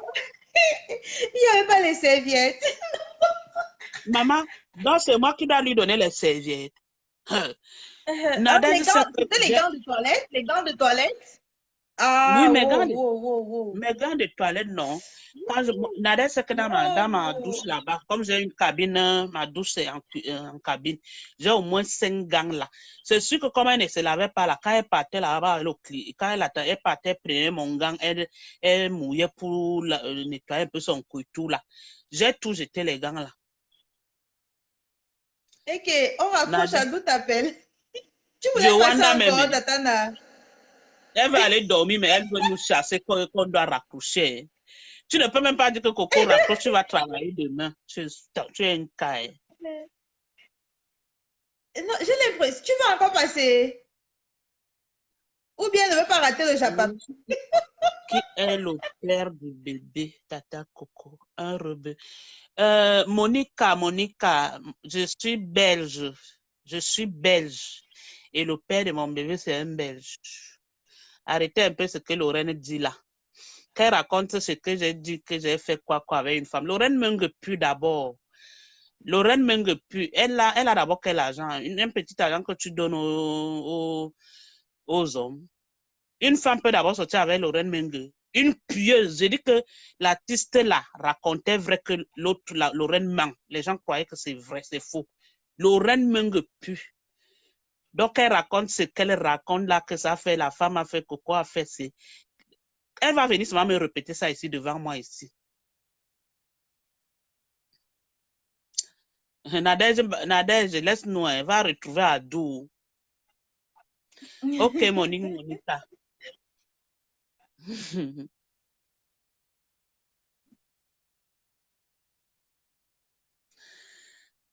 il n'y avait pas les serviettes. Maman, donc c'est moi qui dois lui donner les serviettes. C'était les gants de toilette? Les gants de toilette? Ah, oui, mes gants de toilette, non. Nadège, c'est que dans ma douche là-bas, comme j'ai une cabine, ma douche c'est en cabine, j'ai au moins 5 gants là. C'est sûr que comme elle ne se lavait pas là, quand elle partait là-bas, quand elle partait, elle prenait mon gant, elle mouillait pour nettoyer un peu son couteau là. J'ai tout jeté les gants là. Ok, on raccroche à d'où t'appelles. Tu voulais passer encore, Tatana? Elle va aller dormir, mais elle veut nous chasser qu'on doit raccrocher. Tu ne peux même pas dire que Coco raccroche, tu vas travailler demain. Tu es un caille. Non, j'ai l'impression. Tu vas encore passer. Ou bien ne veux pas rater le Japon. Qui est le père du bébé, Tata Coco? Un rebelle. Monica, je suis belge. Je suis belge. Et le père de mon bébé, c'est un belge. Arrêtez un peu ce que Lorraine dit là. Qu'elle raconte ce que j'ai dit, que j'ai fait quoi avec une femme. Lorraine Menge pue d'abord. Lorraine Menge pue. Elle a d'abord quel argent? Un petit argent que tu donnes aux hommes. Une femme peut d'abord sortir avec Lorraine Menge. Une pieuse. Je dis que l'artiste là racontait vrai que l'autre, Lorraine ment. Les gens croyaient que c'est vrai, c'est faux. Lorraine Menge pue. Donc elle raconte ce qu'elle raconte là, que ça fait, la femme a fait, Coco a fait. Elle va venir seulement me répéter ça ici devant moi ici. Nadège, laisse-nous, elle va retrouver Adou. Ok, Monica.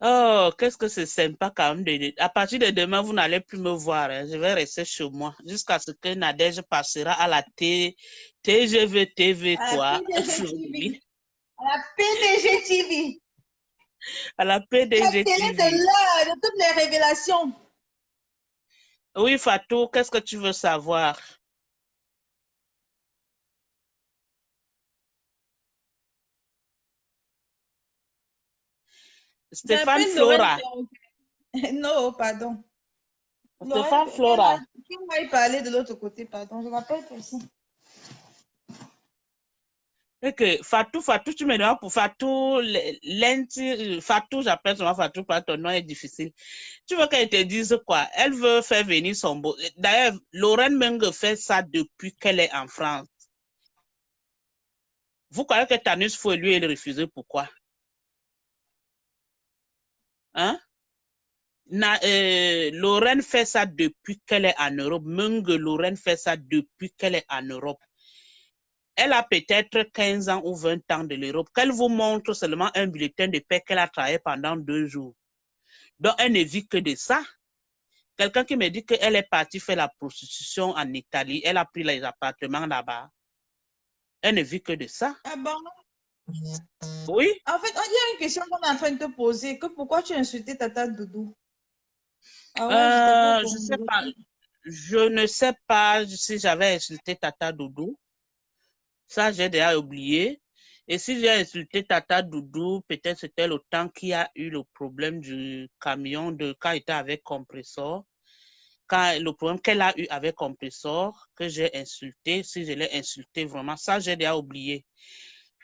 Oh, qu'est-ce que c'est sympa quand même. À partir de demain, vous n'allez plus me voir. Hein. Je vais rester chez moi jusqu'à ce que Nadège passera à la TGV TV, À la quoi. PDG TV. À la PDG TV. À la La PDG télé de TV. l'heure, de toutes les révélations. Oui, Fatou, qu'est-ce que tu veux savoir? Stéphane J'appelle Lorraine. Flora. Non, pardon. Lorraine, Stéphane Flora. qui m'a y parlé de l'autre côté, pardon. Je m'appelle aussi. Ok, Fatou, tu me demandes pour Fatou, Fatou, j'appelle seulement Fatou, pas ton nom est difficile. Tu veux qu'elle te dise quoi? Elle veut faire venir son beau. D'ailleurs, Lorraine Menge fait ça depuis qu'elle est en France. Vous croyez que Tanus faut lui le refuser, pourquoi? Hein? Lorraine fait ça depuis qu'elle est en Europe. Menge Lorraine fait ça depuis qu'elle est en Europe. Elle a peut-être 15 ans ou 20 ans de l'Europe. Qu'elle vous montre seulement un bulletin de paix qu'elle a travaillé pendant 2 jours. Donc, elle ne vit que de ça. Quelqu'un qui me dit qu'elle est partie faire la prostitution en Italie, elle a pris les appartements là-bas. Elle ne vit que de ça. Ah bon? Oui. En fait, il y a une question qu'on est en train de te poser. Que pourquoi tu as insulté Tata Doudou? Ah ouais, j'étais pas au Je sais courant. pas. Je ne sais pas si j'avais insulté Tata Doudou. Ça, j'ai déjà oublié. Et si j'ai insulté Tata Doudou, peut-être c'était le temps qu'il y a eu le problème du camion de quand il était avec compresseur. Quand le problème qu'elle a eu avec compresseur, que j'ai insulté, si je l'ai insulté vraiment, ça, j'ai déjà oublié.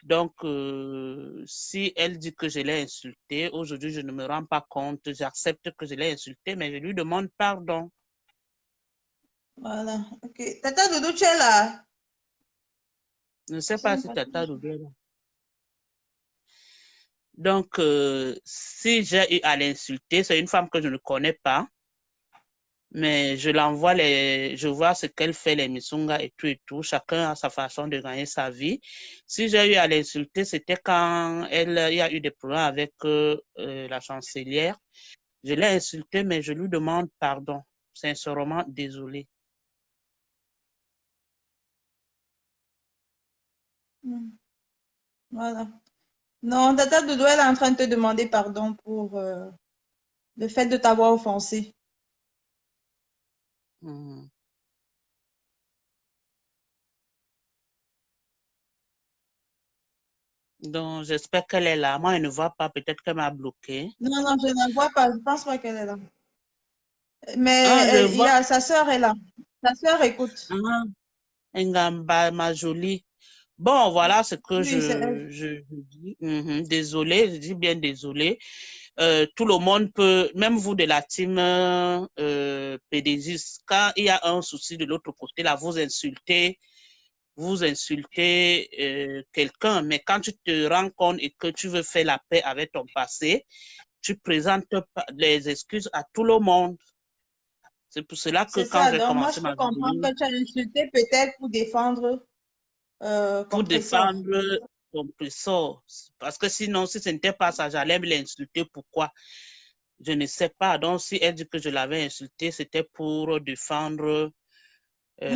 Donc, si elle dit que je l'ai insulté, aujourd'hui, je ne me rends pas compte, j'accepte que je l'ai insulté, mais je lui demande pardon. Voilà, ok. Tata Doudou, tu es là? Je ne sais Je pas n'aime si pas Tata toujours. Doudou est là. Donc, si j'ai eu à l'insulter, c'est une femme que je ne connais pas, mais je l'envoie je vois ce qu'elle fait, les Missunga et tout. Chacun a sa façon de gagner sa vie. Si j'ai eu à l'insulter, c'était quand il y a eu des problèmes avec la chancelière. Je l'ai insulté, mais je lui demande pardon. Sincèrement, désolé. Voilà. Non, Tata Doudou, elle est en train de te demander pardon pour le fait de t'avoir offensé. Mhm. Donc, j'espère qu'elle est là. Moi, elle ne voit pas. Peut-être qu'elle m'a bloqué. Non, non, je ne la vois pas. Je ne pense pas qu'elle est là. Mais Ah, je il y vois. a, sa sœur est là. Sa sœur écoute. Ah, Ngamba, ma jolie. Bon, voilà ce que Oui, c'est elle. je dis. Désolé, je dis bien désolé. Tout le monde peut, même vous de la team PDG, quand il y a un souci de l'autre côté, là, vous insultez quelqu'un, mais quand tu te rends compte et que tu veux faire la paix avec ton passé, tu présentes les excuses à tout le monde. C'est pour cela que C'est quand ça. j'ai Donc, moi, commencé je peux ma comprendre vidéo, que tu as insulté peut-être pour défendre pour Compressor. défendre ton pressor, parce que sinon, si ce n'était pas ça, j'allais l'insulter. Pourquoi? Je ne sais pas. Donc, si elle dit que je l'avais insulté, c'était pour défendre. On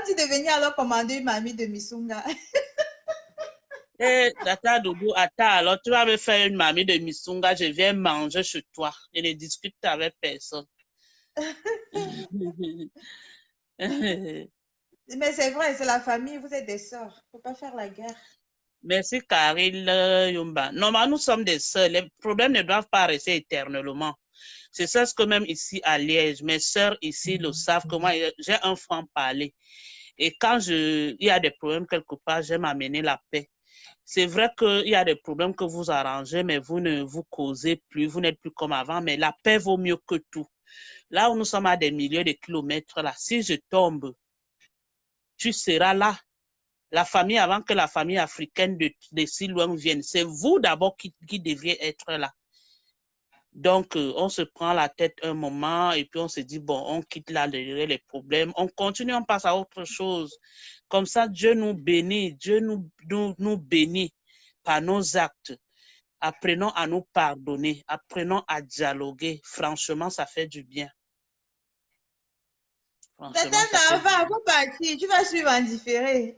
dit de venir alors commander une mamie de Missunga. Eh, Tata Doudou, attends, alors tu vas me faire une mamie de Missunga, je viens manger chez toi. Je ne discute avec personne. Mais c'est vrai, c'est la famille, vous êtes des sœurs. Il ne faut pas faire la guerre. Merci, Karine Yumba. Normalement, nous sommes des sœurs. Les problèmes ne doivent pas rester éternellement. C'est ça ce que même ici à Liège, mes sœurs ici le savent que moi, j'ai un franc-parler. Et quand il y a des problèmes quelque part, j'aime amener la paix. C'est vrai qu'il y a des problèmes que vous arrangez, mais vous ne vous causez plus, vous n'êtes plus comme avant, mais la paix vaut mieux que tout. Là où nous sommes à des milliers de kilomètres, là, si je tombe, tu seras là. La famille, avant que la famille africaine de si loin vienne, c'est vous d'abord qui deviez être là. Donc, on se prend la tête un moment et puis on se dit, bon, on quitte là les problèmes, on continue, on passe à autre chose. Comme ça, Dieu nous bénit, Dieu nous bénit par nos actes. Apprenons à nous pardonner, apprenons à dialoguer. Franchement, ça fait du bien. Tata Nava, faut partir. Tu vas suivre en différé.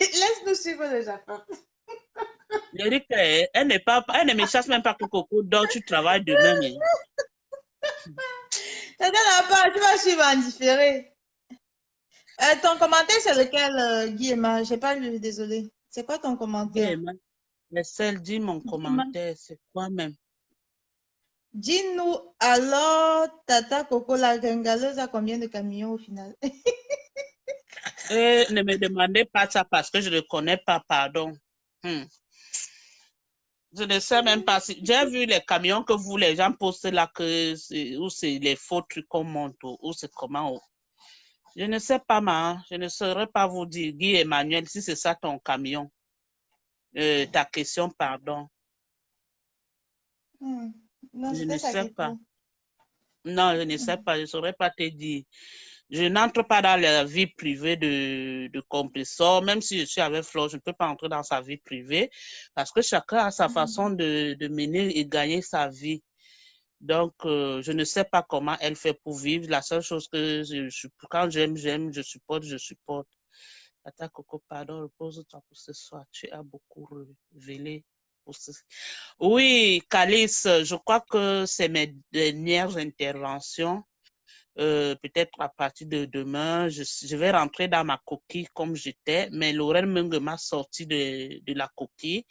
Laisse-nous suivre le Japon. Eric, elle ne me chasse même pas que Coco, donc tu travailles demain. Tata Nava, tu vas suivre en différé. Ton commentaire, c'est lequel, Guillaume? J'ai pas lu, désolé. C'est quoi ton commentaire? Laisse-elle dire mon commentaire, c'est quoi même? Dis-nous alors, Tata Coco, la gangaleuse a combien de camions au final? Ne me demandez pas ça parce que je ne connais pas, pardon. Je ne sais même pas si... J'ai vu les camions que vous, les gens, postent là, où c'est les faux trucs qu'on monte, ou c'est comment. Je ne sais pas, je ne saurais pas vous dire, Guy Emmanuel, si c'est ça ton camion. Ta question, pardon. Non, je ne sais sais pas. question. Non, je ne sais pas, je ne saurais pas te dire. Je n'entre pas dans la vie privée de Compressor. Même si je suis avec Flo, je ne peux pas entrer dans sa vie privée parce que chacun a sa façon de mener et gagner sa vie. Donc, je ne sais pas comment elle fait pour vivre. La seule chose que quand j'aime, j'aime, je supporte, je supporte. Tata Coco, pardon, repose-toi pour ce soir. Tu as beaucoup révélé. Oui, Calice, je crois que c'est mes dernières interventions. Peut-être à partir de demain, je vais rentrer dans ma coquille comme j'étais, mais Lorraine Meng m'a sorti de la coquille.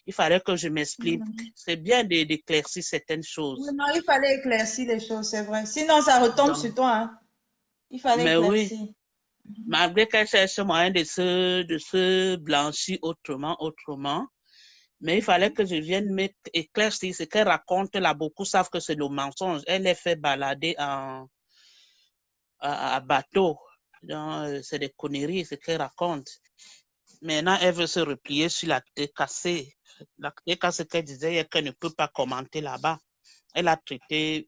Il fallait que je m'explique. C'est bien d'éclaircir certaines choses. Oui, non, il fallait éclaircir les choses, c'est vrai. Sinon, ça retombe sur toi. Hein. Il fallait éclaircir. Oui, malgré qu'elle cherche moyen de se blanchir autrement. Mais il fallait que je vienne éclaircir ce qu'elle raconte. Là, beaucoup savent que c'est le mensonge. Elle est fait balader à bateau. C'est des conneries, ce qu'elle raconte. Maintenant, elle veut se replier sur la tête cassée. La tête cassée qu'elle disait qu'elle ne peut pas commenter là-bas. Elle a traité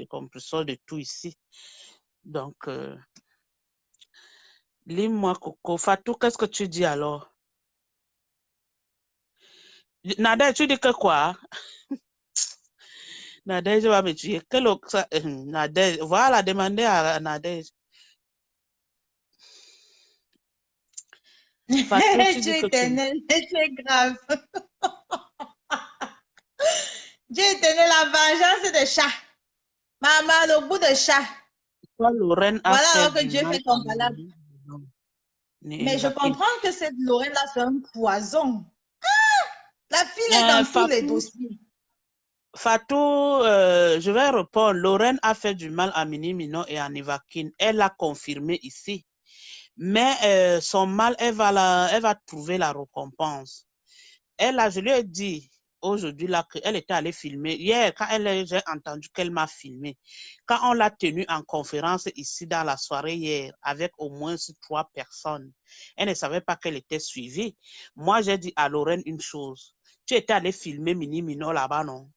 Compressor de tout ici. Donc, lis-moi, Coco. Fatou, qu'est-ce que tu dis alors? Nada, tu dis que quoi? Nadège va me tuer. Nadège, voilà, demandez à Nadège. Fatou, tu dis que éternel, c'est grave. Dieu éternel, la vengeance des chats. Maman, le bout de chat. Toi, Lorraine a voilà fait alors que Dieu fait ton malade. Mais je comprends que cette Lorraine-là, c'est un poison. Ah, la fille est dans tous les dossiers. Fatou, je vais répondre. Lorraine a fait du mal à Mini Minon et à Nivakin. Elle l'a confirmé ici. Mais son mal, elle va trouver la récompense. Je lui ai dit aujourd'hui là qu'elle était allée filmer. Hier, quand j'ai entendu qu'elle m'a filmé. Quand on l'a tenue en conférence ici dans la soirée hier, avec au moins 3 personnes, elle ne savait pas qu'elle était suivie. Moi, j'ai dit à Lorraine une chose. Tu étais allée filmer Mini Minon là-bas, non?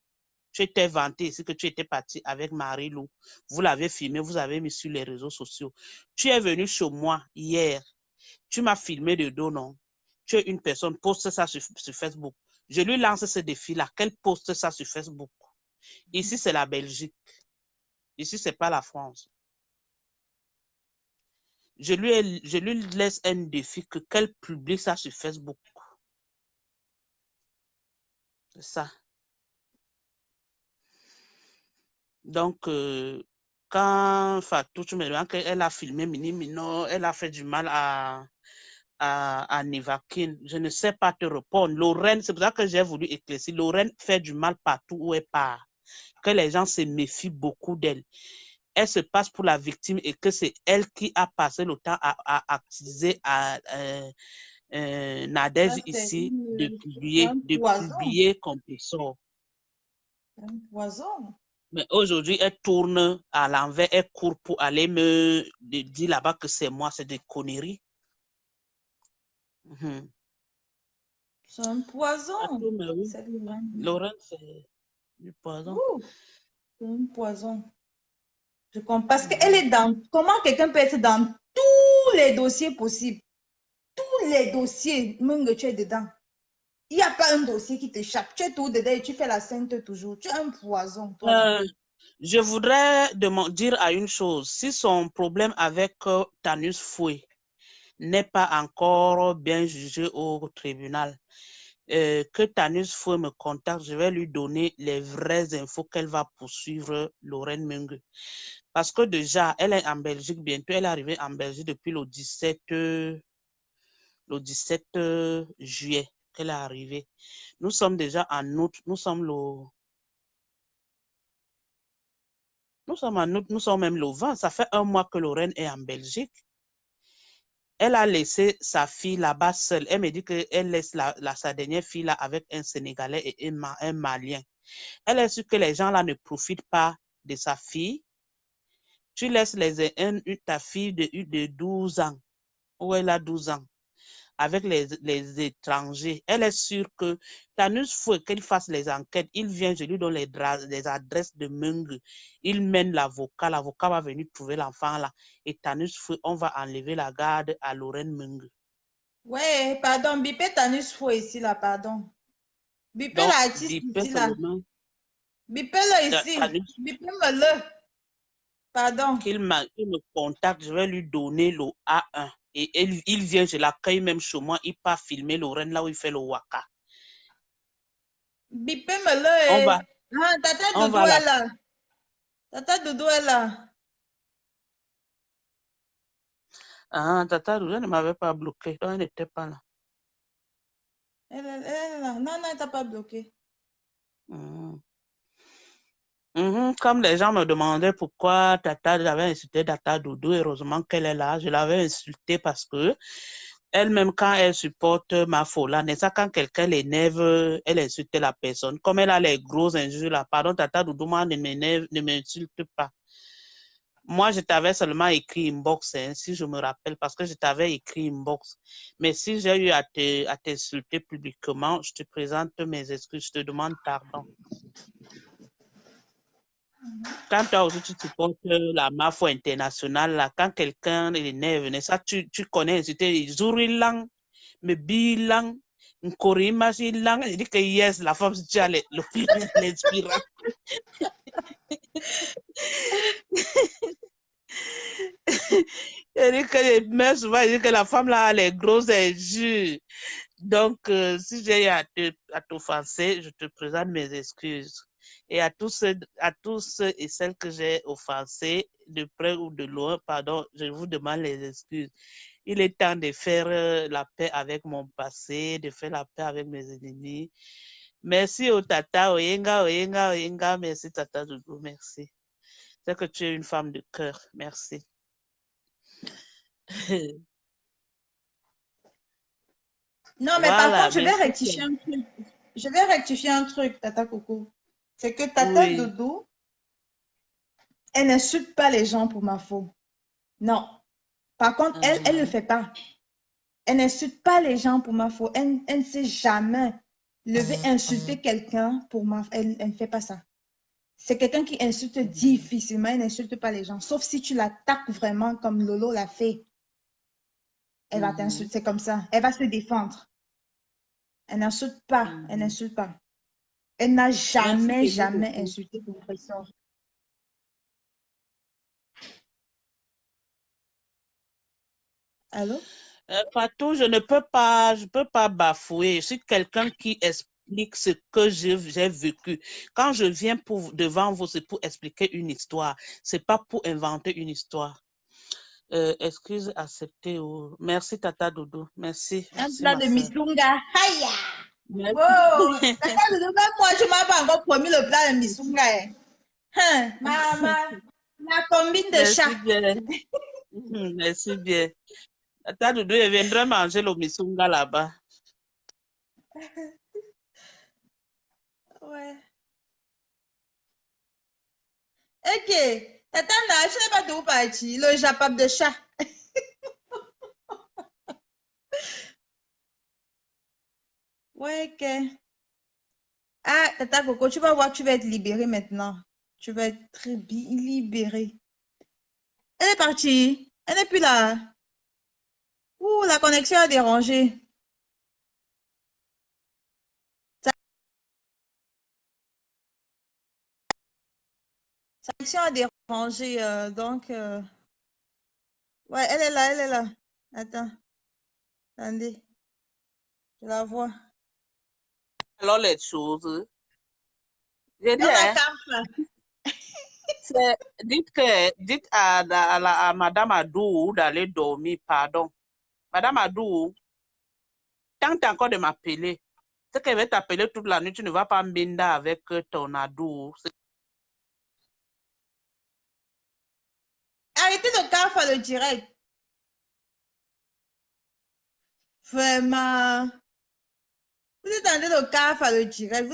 Tu étais vanté ici que tu étais parti avec Marie-Lou. Vous l'avez filmé, vous avez mis sur les réseaux sociaux. Tu es venu chez moi hier. Tu m'as filmé de dos, non? Tu es une personne, poste ça sur Facebook. Je lui lance ce défi-là, qu'elle poste ça sur Facebook. Ici, c'est la Belgique. Ici, c'est pas la France. Je lui laisse un défi qu'elle publie ça sur Facebook. C'est ça. Donc, quand Fatou, tu me demandes qu'elle a filmé Mini Minon, elle a fait du mal à Nivakin. Je ne sais pas te répondre. Lorraine, c'est pour ça que j'ai voulu éclaircir. Lorraine fait du mal partout où elle part. Que les gens se méfient beaucoup d'elle. Elle se passe pour la victime et que c'est elle qui a passé le temps à accuser Nadège ici de publier Compressor. Un poison. Mais aujourd'hui, elle tourne à l'envers, elle court pour aller me dire là-bas que c'est moi, c'est des conneries. Mhm. C'est un poison. Partout, mais oui. Cette Lorraine. Lorraine, c'est du poison. Ouh, c'est un poison. Je comprends. Parce qu'elle Mhm. est dans. Comment quelqu'un peut être dans tous les dossiers possibles? Tous les dossiers, même que tu es dedans. Il n'y a pas un dossier qui t'échappe. Tu es tout dedans et tu fais la sainte toujours. Tu es un poison, toi. Je voudrais dire à une chose. Si son problème avec Tanus Foué n'est pas encore bien jugé au tribunal, que Tanus Foué me contacte, je vais lui donner les vraies infos qu'elle va poursuivre Lorraine Mengue. Parce que déjà, elle est en Belgique bientôt. Elle est arrivée en Belgique depuis le 17 juillet qu'elle est arrivée. Nous sommes déjà en août. Nous sommes en août, nous sommes même le 20. Ça fait un mois que Lorraine est en Belgique. Elle a laissé sa fille là-bas seule. Elle me dit qu'elle laisse sa dernière fille là avec un Sénégalais et un Malien. Elle est sûre que les gens là ne profitent pas de sa fille. Tu laisses ta fille de 12 ans, où elle a 12 ans, avec les étrangers. Elle est sûre que Tanus faut qu'elle fasse les enquêtes. Il vient, je lui donne les adresses de Mung. Il mène l'avocat. L'avocat va venir trouver l'enfant là. Et Tanus faut, on va enlever la garde à Lorraine Mung. Ouais, pardon. Bipé Tanus Fou ici, là, pardon. Bipé Donc, l'artiste Bipé ici, là. seulement, Bipé-le ici. Tanus, Bipé-le. Pardon. qu'il me contacte, je vais lui donner le A1. Et il vient, je l'accueille même chez moi. Il part filmer Lorraine là où il fait le waka. On Bipé-le. va, Ah, Tata on Doudou va la est là. Tata Doudou est là. Ah, Tata Rouge ne m'avait pas bloqué, donc elle n'était pas là. Elle est là. Non, non, elle t'a pas bloqué. Mhm. Comme les gens me demandaient pourquoi j'avais insulté Tata Doudou, heureusement qu'elle est là. Je l'avais insultée parce que elle-même, quand elle supporte ma folie, n'est-ce pas, quand quelqu'un l'énerve, elle insulte la personne. Comme elle a les gros injures là, pardon, Tata Doudou, moi, ne m'insulte pas. Moi, je t'avais seulement écrit inbox, hein, si je me rappelle, parce que je t'avais écrit inbox. Mais si j'ai eu à t'insulter publiquement, je te présente mes excuses, je te demande pardon. Quand toi aussi tu supportes la mafia internationale, là, quand quelqu'un est l'énerve, ça, tu connais, c'était Zurilang, mais Bilang, Nkorimashi Lang, je dis que yes, la femme, tu as l'inspiration. Je dis que, mais souvent, je dis que la femme là a les grosses injures. Donc, si j'ai à t'offenser, je te présente mes excuses. Et à tous ceux et celles que j'ai offensés, de près ou de loin, pardon, je vous demande les excuses. Il est temps de faire la paix avec mon passé, de faire la paix avec mes ennemis. Merci au Tata, Oyenga, Oyenga, Oyenga. Merci Tata Doudou, merci. C'est que tu es une femme de cœur. Merci. Non, mais par Voilà, contre, je vais merci. rectifier un truc. Je vais rectifier un truc, Tata Coco. C'est que Tata Oui. Doudou, elle n'insulte pas les gens pour ma faute. Non. Par contre, elle ne le fait pas. Elle n'insulte pas les gens pour ma faute. Elle ne sait jamais lever insulter quelqu'un pour ma faute. Elle ne fait pas ça. C'est quelqu'un qui insulte difficilement. Elle n'insulte pas les gens. Sauf si tu l'attaques vraiment comme Lolo l'a fait. Elle va t'insulter. C'est comme ça. Elle va se défendre. Elle n'insulte pas. Elle n'insulte pas. Elle n'a Merci jamais, de nous jamais répondre. insulté pour pression. Allô? Fatou, je peux pas bafouer. Je suis quelqu'un qui explique ce que j'ai vécu. Quand je viens devant vous, c'est pour expliquer une histoire. C'est pas pour inventer une histoire. Excuse acceptée. Oh. Merci, Tata Doudou. Merci, Un merci, plat ma de soeur. misunga. Aïe! Merci. Wow! Tata Doudou, même moi, je ne m'as pas encore promis le plat de misunga. Hein, ma combine de chat. Merci bien. Merci bien. Tata Doudou, elle viendra manger le misunga là-bas. Ouais. Ok. Tata, je ne sais pas d'où partir. Le japap de chat. Ouais, ok. Ah, Tata Coco, tu vas voir, tu vas être libérée maintenant. Tu vas être très bien libérée. Elle est partie. Elle n'est plus là. Ouh, la connexion a dérangé. Sa connexion a dérangé. Ouais, elle est là, elle est là. Attends, attendez, je la vois. Alors, les choses. J'ai dit, On a hein, carte. dites à Madame Adou d'aller dormir, pardon. Madame Adou, tente encore de m'appeler. C'est qu'elle va t'appeler toute la nuit, tu ne vas pas m'inda avec ton Adou. Arrêtez de café le direct. Vraiment. Vous êtes en train de café le direct.